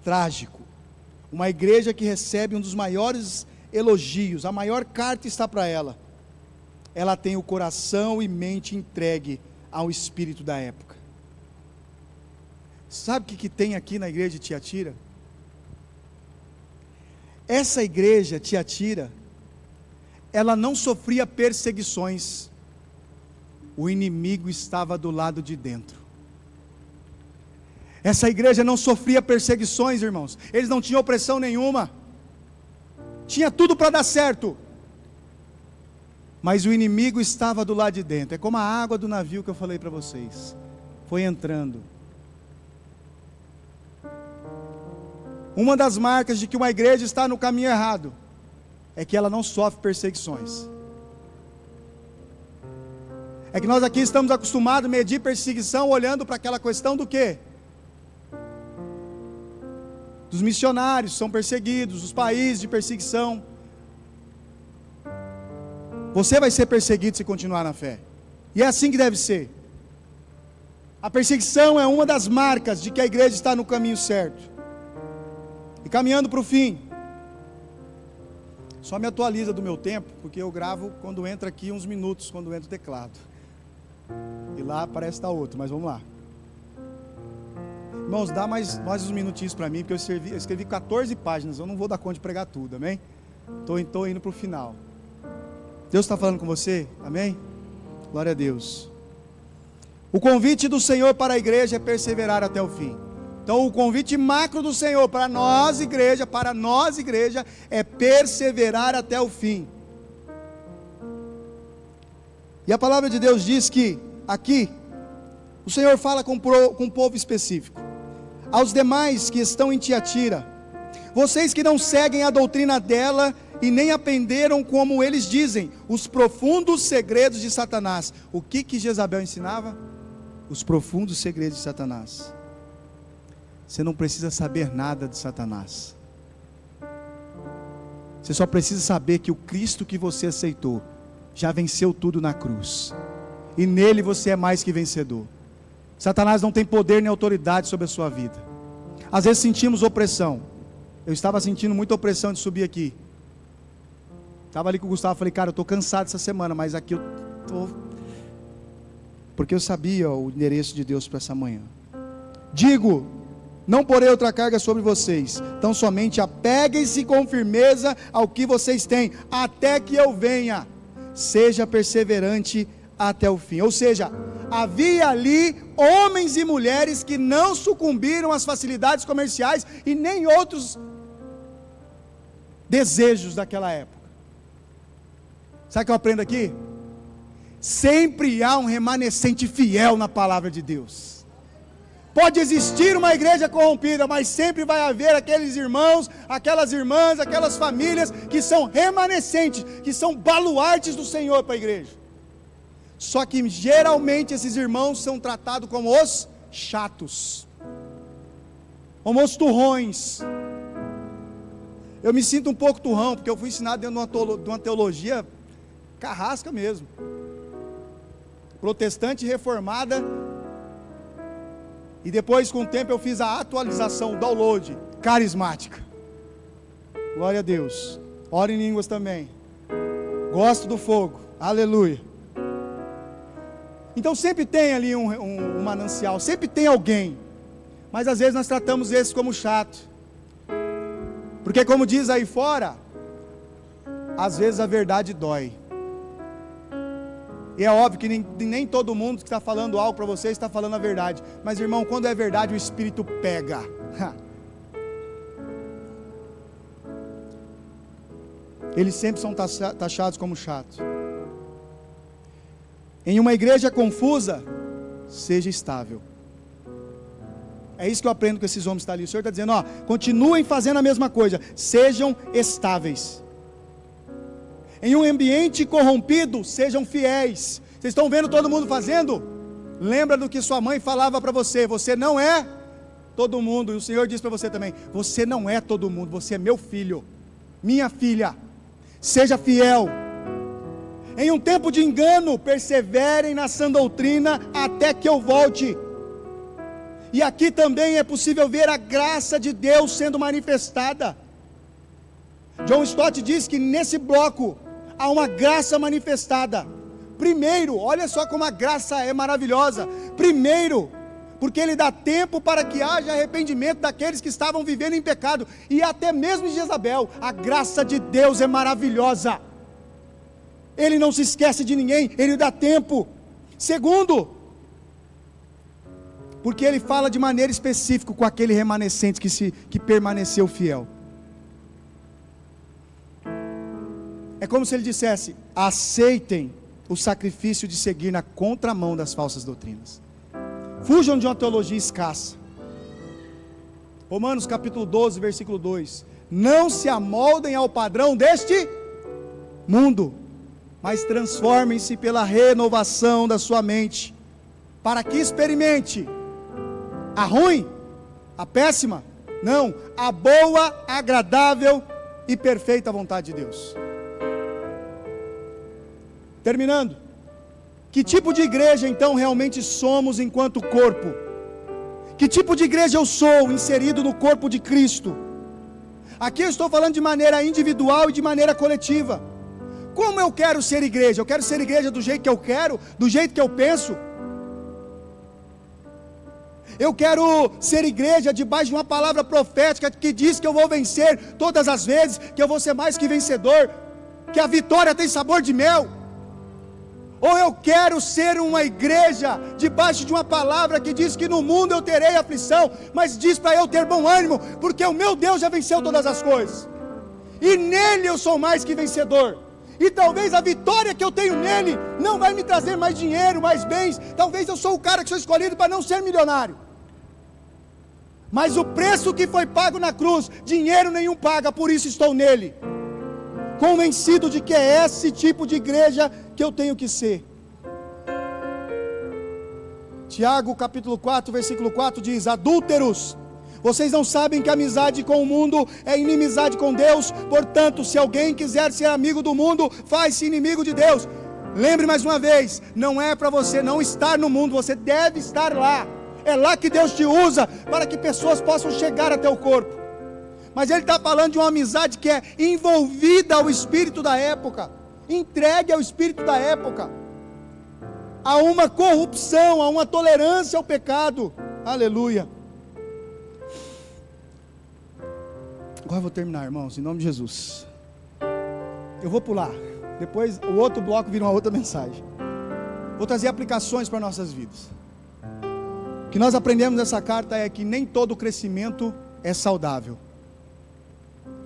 Trágico. Uma igreja que recebe um dos maiores elogios, a maior carta está para ela. Ela tem o coração e mente entregue ao espírito da época. Sabe o que tem aqui na igreja de Tiatira? Essa igreja, Tiatira, ela não sofria perseguições, o inimigo estava do lado de dentro. Essa igreja não sofria perseguições, irmãos, eles não tinham opressão nenhuma, tinha tudo para dar certo, mas o inimigo estava do lado de dentro. É como a água do navio que eu falei para vocês, foi entrando. Uma das marcas de que uma igreja está no caminho errado é que ela não sofre perseguições. É que nós aqui estamos acostumados a medir perseguição olhando para aquela questão do quê? Dos missionários são perseguidos, dos países de perseguição. Você vai ser perseguido se continuar na fé, e é assim que deve ser. A perseguição é uma das marcas de que a igreja está no caminho certo. E caminhando para o fim, só me atualiza do meu tempo, porque eu gravo quando entra aqui uns minutos, quando entra o teclado, e lá parece estar outro, mas vamos lá. Irmãos, dá mais uns minutinhos para mim, porque eu escrevi 14 páginas, eu não vou dar conta de pregar tudo, amém? Estou indo para o final. Deus está falando com você, amém? Glória a Deus. O convite do Senhor para a igreja é perseverar até o fim. Então o convite macro do Senhor para nós igreja, é perseverar até o fim. E a palavra de Deus diz que, aqui, o Senhor fala com um povo específico. Aos demais que estão em Tiatira: vocês que não seguem a doutrina dela e nem aprenderam, como eles dizem, os profundos segredos de Satanás. O que Jezabel ensinava? Os profundos segredos de Satanás. Você não precisa saber nada de Satanás. Você só precisa saber que o Cristo que você aceitou já venceu tudo na cruz, e nele você é mais que vencedor. Satanás não tem poder nem autoridade sobre a sua vida. Às vezes sentimos opressão. Eu estava sentindo muita opressão de subir aqui. Estava ali com o Gustavo, falei: cara, eu estou cansado essa semana, mas aqui eu estou, porque eu sabia o endereço de Deus para essa manhã. Digo: não porei outra carga sobre vocês, então somente apeguem-se com firmeza ao que vocês têm, até que eu venha. Seja perseverante até o fim. Ou seja, Havia ali homens e mulheres que não sucumbiram às facilidades comerciais e nem outros desejos daquela época. Sabe o que eu aprendo aqui? Sempre há um remanescente fiel na palavra de Deus. Pode existir uma igreja corrompida, mas sempre vai haver aqueles irmãos, aquelas irmãs, aquelas famílias que são remanescentes, que são baluartes do Senhor para a igreja. Só que geralmente esses irmãos são tratados como os chatos, como os turrões. Eu me sinto um pouco turrão, porque eu fui ensinado dentro de uma teologia carrasca mesmo, protestante reformada, e depois com o tempo eu fiz a atualização, o download, carismática. Glória a Deus. Oro em línguas também, gosto do fogo, aleluia. Então sempre tem ali um manancial, sempre tem alguém, mas às vezes nós tratamos esses como chato, porque como diz aí fora, às vezes a verdade dói. E é óbvio que nem todo mundo que está falando algo para você está falando a verdade. Mas irmão, quando é verdade, o Espírito pega. Eles sempre são taxados como chatos. Em uma igreja confusa, seja estável. É isso que eu aprendo com esses homens que estão ali. O Senhor está dizendo, ó, continuem fazendo a mesma coisa, sejam estáveis. Em um ambiente corrompido, sejam fiéis. Vocês estão vendo todo mundo fazendo? Lembra do que sua mãe falava para você: você não é todo mundo. E o Senhor diz para você também: você não é todo mundo, você é meu filho, minha filha. Seja fiel. Em um tempo de engano, perseverem na sã doutrina até que eu volte. E aqui também é possível ver a graça de Deus sendo manifestada. John Stott diz que nesse bloco há uma graça manifestada. Primeiro, olha só como a graça é maravilhosa. Primeiro, porque Ele dá tempo para que haja arrependimento daqueles que estavam vivendo em pecado, e até mesmo de Jezabel. A graça de Deus é maravilhosa. Ele não se esquece de ninguém, Ele dá tempo. Segundo, porque Ele fala de maneira específica com aquele remanescente que permaneceu fiel. É como se Ele dissesse: aceitem o sacrifício de seguir na contramão das falsas doutrinas. Fujam de uma teologia escassa. Romanos capítulo 12, versículo 2: não se amoldem ao padrão deste mundo, mas transformem-se pela renovação da sua mente, para que experimente a ruim, a péssima, não, a boa, agradável e perfeita vontade de Deus. Terminando, que tipo de igreja então realmente somos enquanto corpo? Que tipo de igreja eu sou inserido no corpo de Cristo? Aqui eu estou falando de maneira individual e de maneira coletiva. Como eu quero ser igreja? Eu quero ser igreja do jeito que eu quero, do jeito que eu penso. Eu quero ser igreja debaixo de uma palavra profética que diz que eu vou vencer todas as vezes, que eu vou ser mais que vencedor, que a vitória tem sabor de mel. Ou eu quero ser uma igreja debaixo de uma palavra que diz que no mundo eu terei aflição, mas diz para eu ter bom ânimo, porque o meu Deus já venceu todas as coisas, e nele eu sou mais que vencedor. E talvez a vitória que eu tenho nele não vai me trazer mais dinheiro, mais bens. Talvez eu sou o cara que sou escolhido para não ser milionário, mas o preço que foi pago na cruz, dinheiro nenhum paga, por isso estou nele, convencido de que é esse tipo de igreja que eu tenho que ser. Tiago capítulo 4, versículo 4 diz: adúlteros, vocês não sabem que a amizade com o mundo é inimizade com Deus? Portanto, se alguém quiser ser amigo do mundo, faz-se inimigo de Deus. Lembre mais uma vez, não é para você não estar no mundo, você deve estar lá. É lá que Deus te usa para que pessoas possam chegar até o corpo. Mas Ele está falando de uma amizade que é envolvida ao espírito da época, entregue ao espírito da época, a uma corrupção, a uma tolerância ao pecado. Aleluia. Agora eu vou terminar, irmãos, em nome de Jesus. Eu vou pular, depois o outro bloco vira uma outra mensagem. Vou trazer aplicações para nossas vidas. O que nós aprendemos nessa carta é que nem todo crescimento é saudável.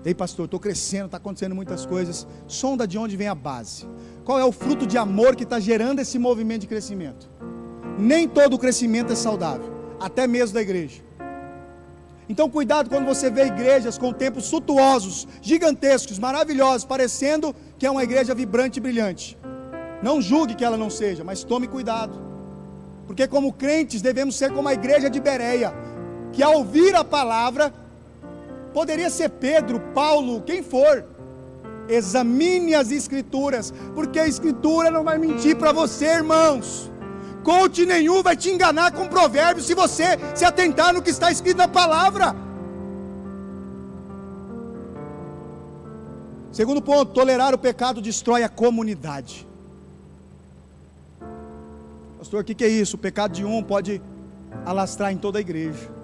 Ei pastor, estou crescendo, está acontecendo muitas coisas. Sonda de onde vem a base. Qual é o fruto de amor que está gerando esse movimento de crescimento? Nem todo crescimento é saudável, até mesmo da igreja. Então cuidado quando você vê igrejas com templos suntuosos, gigantescos, maravilhosos, parecendo que é uma igreja vibrante e brilhante. Não julgue que ela não seja, mas tome cuidado. Porque como crentes devemos ser como a igreja de Bereia, que ao ouvir a palavra, poderia ser Pedro, Paulo, quem for, examine as escrituras, porque a escritura não vai mentir para você, irmãos. Coach nenhum vai te enganar com provérbios, se você se atentar no que está escrito na palavra. Segundo ponto, tolerar o pecado destrói a comunidade. Pastor, o que é isso? O pecado de um pode alastrar em toda a igreja.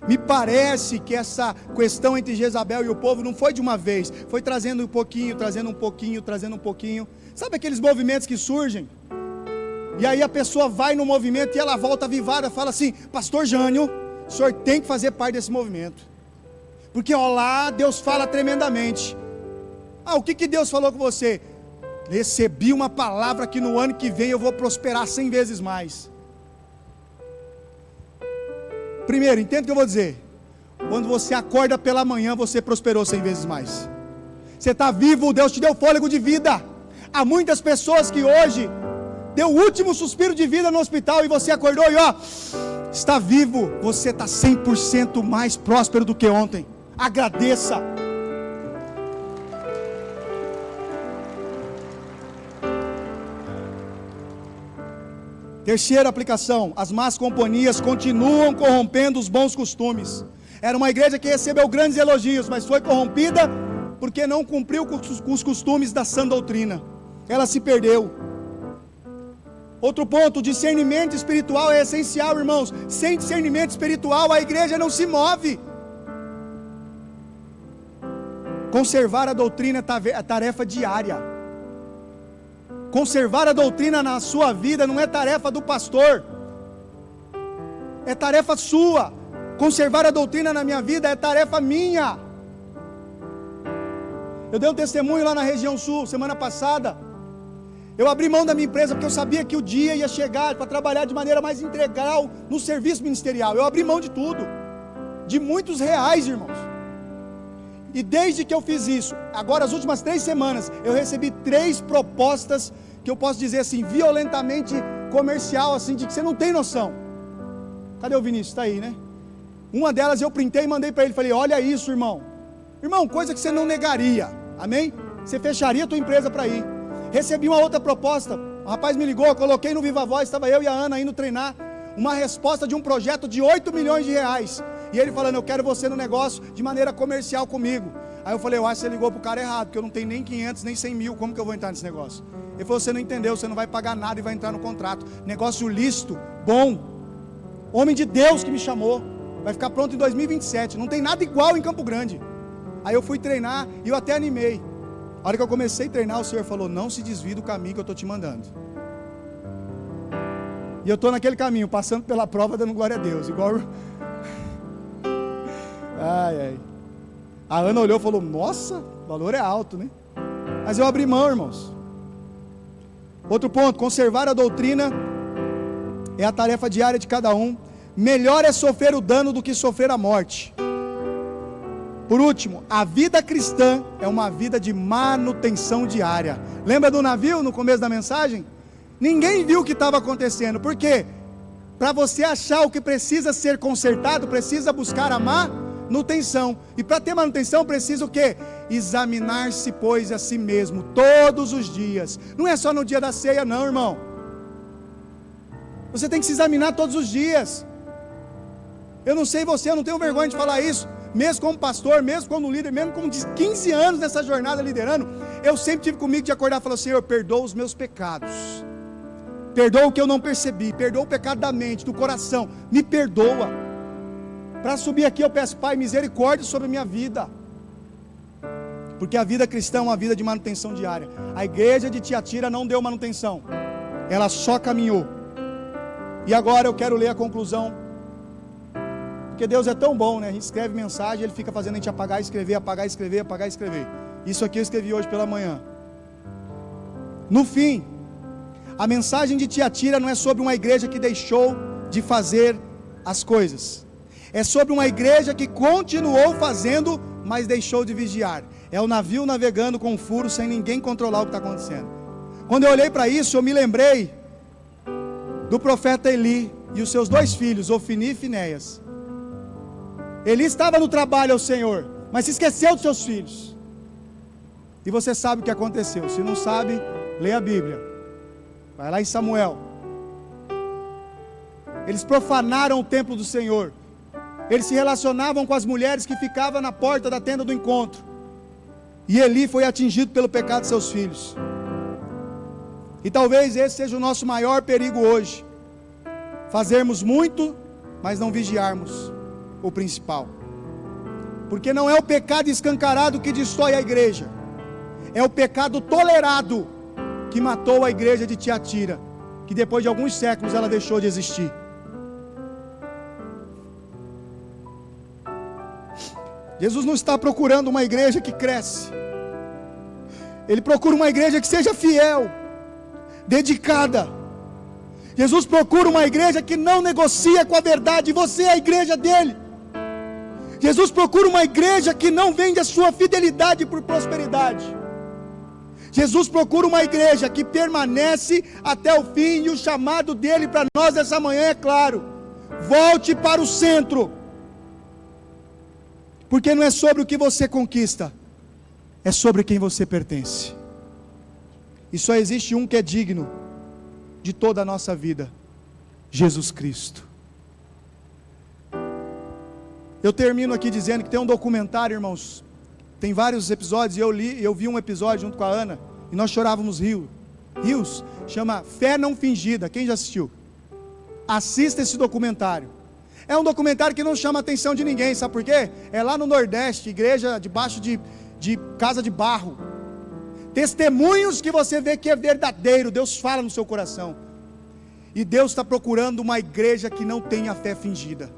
Me parece que essa questão entre Jezabel e o povo não foi de uma vez, foi trazendo um pouquinho, trazendo um pouquinho, trazendo um pouquinho. Sabe aqueles movimentos que surgem? E aí a pessoa vai no movimento e ela volta avivada, fala assim: pastor Jânio, o senhor tem que fazer parte desse movimento, porque ó lá Deus fala tremendamente. O que Deus falou com você? Recebi uma palavra que no ano que vem eu vou prosperar 100 vezes mais. Primeiro, entenda o que eu vou dizer. Quando você acorda pela manhã, você prosperou 100 vezes mais. Você está vivo, Deus te deu fôlego de vida. Há muitas pessoas que hoje deu o último suspiro de vida no hospital e você acordou e está vivo. Você está 100% mais próspero do que ontem. Agradeça. Terceira aplicação: as más companhias continuam corrompendo os bons costumes. Era uma igreja que recebeu grandes elogios, mas foi corrompida porque não cumpriu com os costumes da sã doutrina. Ela se perdeu. Outro ponto: discernimento espiritual é essencial, irmãos. Sem discernimento espiritual a igreja não se move. Conservar a doutrina é tarefa diária. Conservar a doutrina na sua vida não é tarefa do pastor, é tarefa sua. Conservar a doutrina na minha vida é tarefa minha. Eu dei um testemunho lá na região sul, semana passada. Eu abri mão da minha empresa porque eu sabia que o dia ia chegar para trabalhar de maneira mais integral no serviço ministerial. Eu abri mão de tudo, de muitos reais, irmãos. E desde que eu fiz isso, agora as últimas 3 semanas, eu recebi 3 propostas, que eu posso dizer assim, violentamente comercial, assim, de que você não tem noção. Cadê o Vinícius? Está aí, né? Uma delas eu printei e mandei para ele, falei: olha isso, irmão. Irmão, coisa que você não negaria, amém? Você fecharia a tua empresa para ir. Recebi uma outra proposta, o rapaz me ligou, eu coloquei no Viva Voz, estava eu e a Ana indo treinar, uma resposta de um projeto de 8 milhões de reais. E ele falando: eu quero você no negócio de maneira comercial comigo. Aí eu falei: eu acho que você ligou para o cara errado, porque eu não tenho nem 500, nem 100 mil, como que eu vou entrar nesse negócio? Ele falou: você não entendeu, você não vai pagar nada e vai entrar no contrato. Negócio lícito, bom, homem de Deus que me chamou, vai ficar pronto em 2027, não tem nada igual em Campo Grande. Aí eu fui treinar e eu até animei. A hora que eu comecei a treinar, o Senhor falou: não se desvie do caminho que eu estou te mandando. E eu estou naquele caminho, passando pela prova, dando glória a Deus, igual... Ai. A Ana olhou e falou: nossa, o valor é alto, né? Mas eu abri mão, irmãos. Outro ponto: conservar a doutrina é a tarefa diária de cada um. Melhor é sofrer o dano do que sofrer a morte. Por último, a vida cristã é uma vida de manutenção diária. Lembra do navio no começo da mensagem? Ninguém viu o que estava acontecendo. Por quê? Para você achar o que precisa ser consertado, precisa buscar a manutenção. E para ter manutenção precisa o quê? Examinar-se, pois, a si mesmo, todos os dias. Não é só no dia da ceia não, irmão. Você tem que se examinar todos os dias. Eu não sei você, eu não tenho vergonha de falar isso. Mesmo como pastor, mesmo como líder, mesmo como de 15 anos nessa jornada liderando, eu sempre tive comigo de acordar e falar: Senhor, perdoa os meus pecados. Perdoa o que eu não percebi, perdoa o pecado da mente, do coração, me perdoa. Para subir aqui eu peço: Pai, misericórdia sobre a minha vida. Porque a vida cristã é uma vida de manutenção diária. A igreja de Tiatira não deu manutenção. ela só caminhou. E agora eu quero ler a conclusão, porque Deus é tão bom, né? A gente escreve mensagem, Ele fica fazendo a gente apagar, escrever, apagar, escrever, apagar, escrever. Isso aqui eu escrevi hoje pela manhã. No fim, a mensagem de Tiatira não é sobre uma igreja que deixou de fazer as coisas, é sobre uma igreja que continuou fazendo, mas deixou de vigiar. É o navio navegando com furo, sem ninguém controlar o que está acontecendo. Quando eu olhei para isso, eu me lembrei do profeta Eli e os seus 2 filhos, Ofni e Finéias. Eli estava no trabalho ao Senhor, mas se esqueceu dos seus filhos. E você sabe o que aconteceu. Se não sabe, lê a Bíblia. Vai lá em Samuel. Eles profanaram o templo do Senhor. Eles se relacionavam com as mulheres que ficavam na porta da tenda do encontro. E Eli foi atingido pelo pecado de seus filhos. E talvez esse seja o nosso maior perigo hoje. Fazermos muito, mas não vigiarmos o principal. Porque não é o pecado escancarado que destrói a igreja. É o pecado tolerado que matou a igreja de Tiatira, que depois de alguns séculos ela deixou de existir. Jesus não está procurando uma igreja que cresce. Ele procura uma igreja que seja fiel, dedicada. Jesus procura uma igreja que não negocia com a verdade. Você é a igreja dele. Jesus procura uma igreja que não vende a sua fidelidade por prosperidade. Jesus procura uma igreja que permanece até o fim. E o chamado dele para nós essa manhã é claro: volte para o centro. Porque não é sobre o que você conquista, é sobre quem você pertence. E só existe um que é digno de toda a nossa vida: Jesus Cristo. Eu termino aqui dizendo que tem um documentário, irmãos. Tem vários episódios, e eu vi um episódio junto com a Ana, e nós chorávamos rios. Chama Fé Não Fingida. Quem já assistiu? Assista esse documentário. É um documentário que não chama a atenção de ninguém, sabe por quê? É lá no Nordeste, igreja debaixo de casa de barro. Testemunhos que você vê que é verdadeiro, Deus fala no seu coração. E Deus está procurando uma igreja que não tenha fé fingida,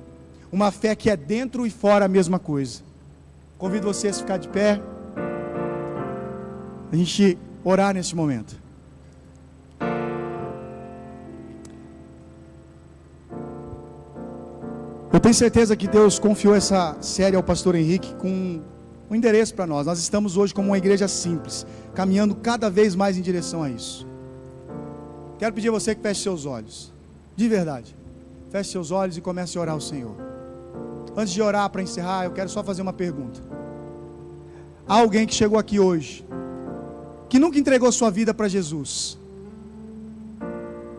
uma fé que é dentro e fora a mesma coisa. Convido você a ficar de pé, a gente orar nesse momento. Eu tenho certeza que Deus confiou essa série ao pastor Henrique com um endereço para nós. Nós estamos hoje como uma igreja simples, caminhando cada vez mais em direção a isso. Quero pedir a você que feche seus olhos, de verdade. Feche seus olhos e comece a orar ao Senhor. Antes de orar, para encerrar, eu quero só fazer uma pergunta. Há alguém que chegou aqui hoje, que nunca entregou sua vida para Jesus,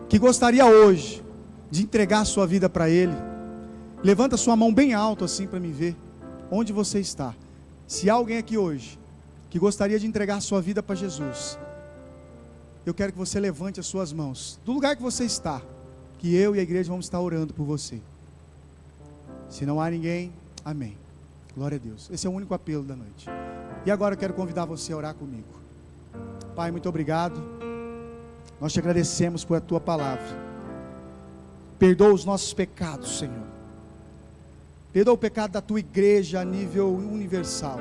que gostaria hoje de entregar sua vida para Ele? Levanta sua mão bem alto assim para me ver. Onde você está? Se há alguém aqui hoje que gostaria de entregar sua vida para Jesus, eu quero que você levante as suas mãos do lugar que você está, que eu e a igreja vamos estar orando por você. Se não há ninguém, amém. Glória a Deus. Esse é o único apelo da noite. E agora eu quero convidar você a orar comigo. Pai, muito obrigado. Nós te agradecemos por a tua palavra. Perdoa os nossos pecados, Senhor. Perdoa o pecado da tua igreja a nível universal.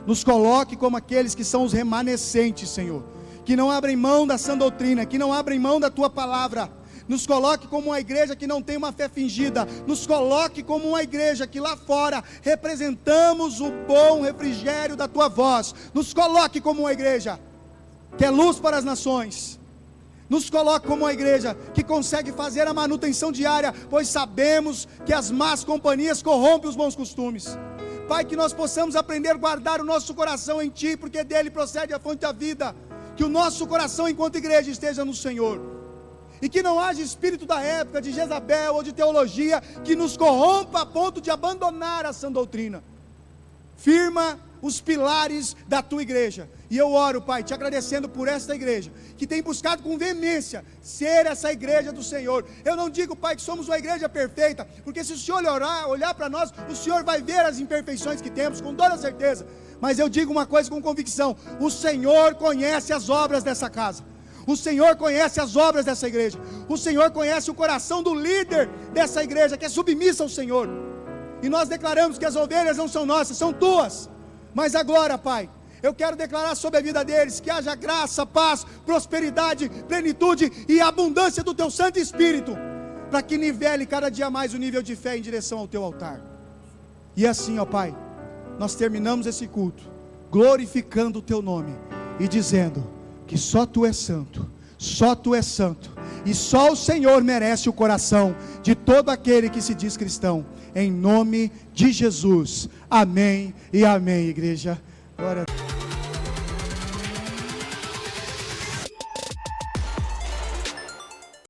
Nos coloque como aqueles que são os remanescentes, Senhor, que não abrem mão da sã doutrina, que não abrem mão da tua palavra. Nos coloque como uma igreja que não tem uma fé fingida. Nos coloque como uma igreja que lá fora representamos o bom refrigério da tua voz. Nos coloque como uma igreja que é luz para as nações. Nos coloque como uma igreja que consegue fazer a manutenção diária, pois sabemos que as más companhias corrompem os bons costumes. Pai, que nós possamos aprender a guardar o nosso coração em Ti, porque dele procede a fonte da vida. Que o nosso coração enquanto igreja esteja no Senhor. E que não haja espírito da época de Jezabel ou de teologia que nos corrompa a ponto de abandonar a sã doutrina. Firma os pilares da tua igreja. E eu oro, Pai, te agradecendo por esta igreja, que tem buscado com veemência ser essa igreja do Senhor. Eu não digo, Pai, que somos uma igreja perfeita, porque se o Senhor olhar para nós, o Senhor vai ver as imperfeições que temos, com toda certeza. Mas eu digo uma coisa com convicção: o Senhor conhece as obras dessa casa. O Senhor conhece as obras dessa igreja. O Senhor conhece o coração do líder dessa igreja, que é submissa ao Senhor. E nós declaramos que as ovelhas não são nossas, são tuas. Mas agora, Pai, eu quero declarar sobre a vida deles que haja graça, paz, prosperidade, plenitude e abundância do Teu Santo Espírito, para que nivele cada dia mais o nível de fé em direção ao Teu altar. E assim, ó Pai, nós terminamos esse culto glorificando o Teu nome e dizendo que só Tu és santo, só Tu és santo, e só o Senhor merece o coração de todo aquele que se diz cristão, em nome de Jesus. Amém e amém, igreja. Glória a Deus.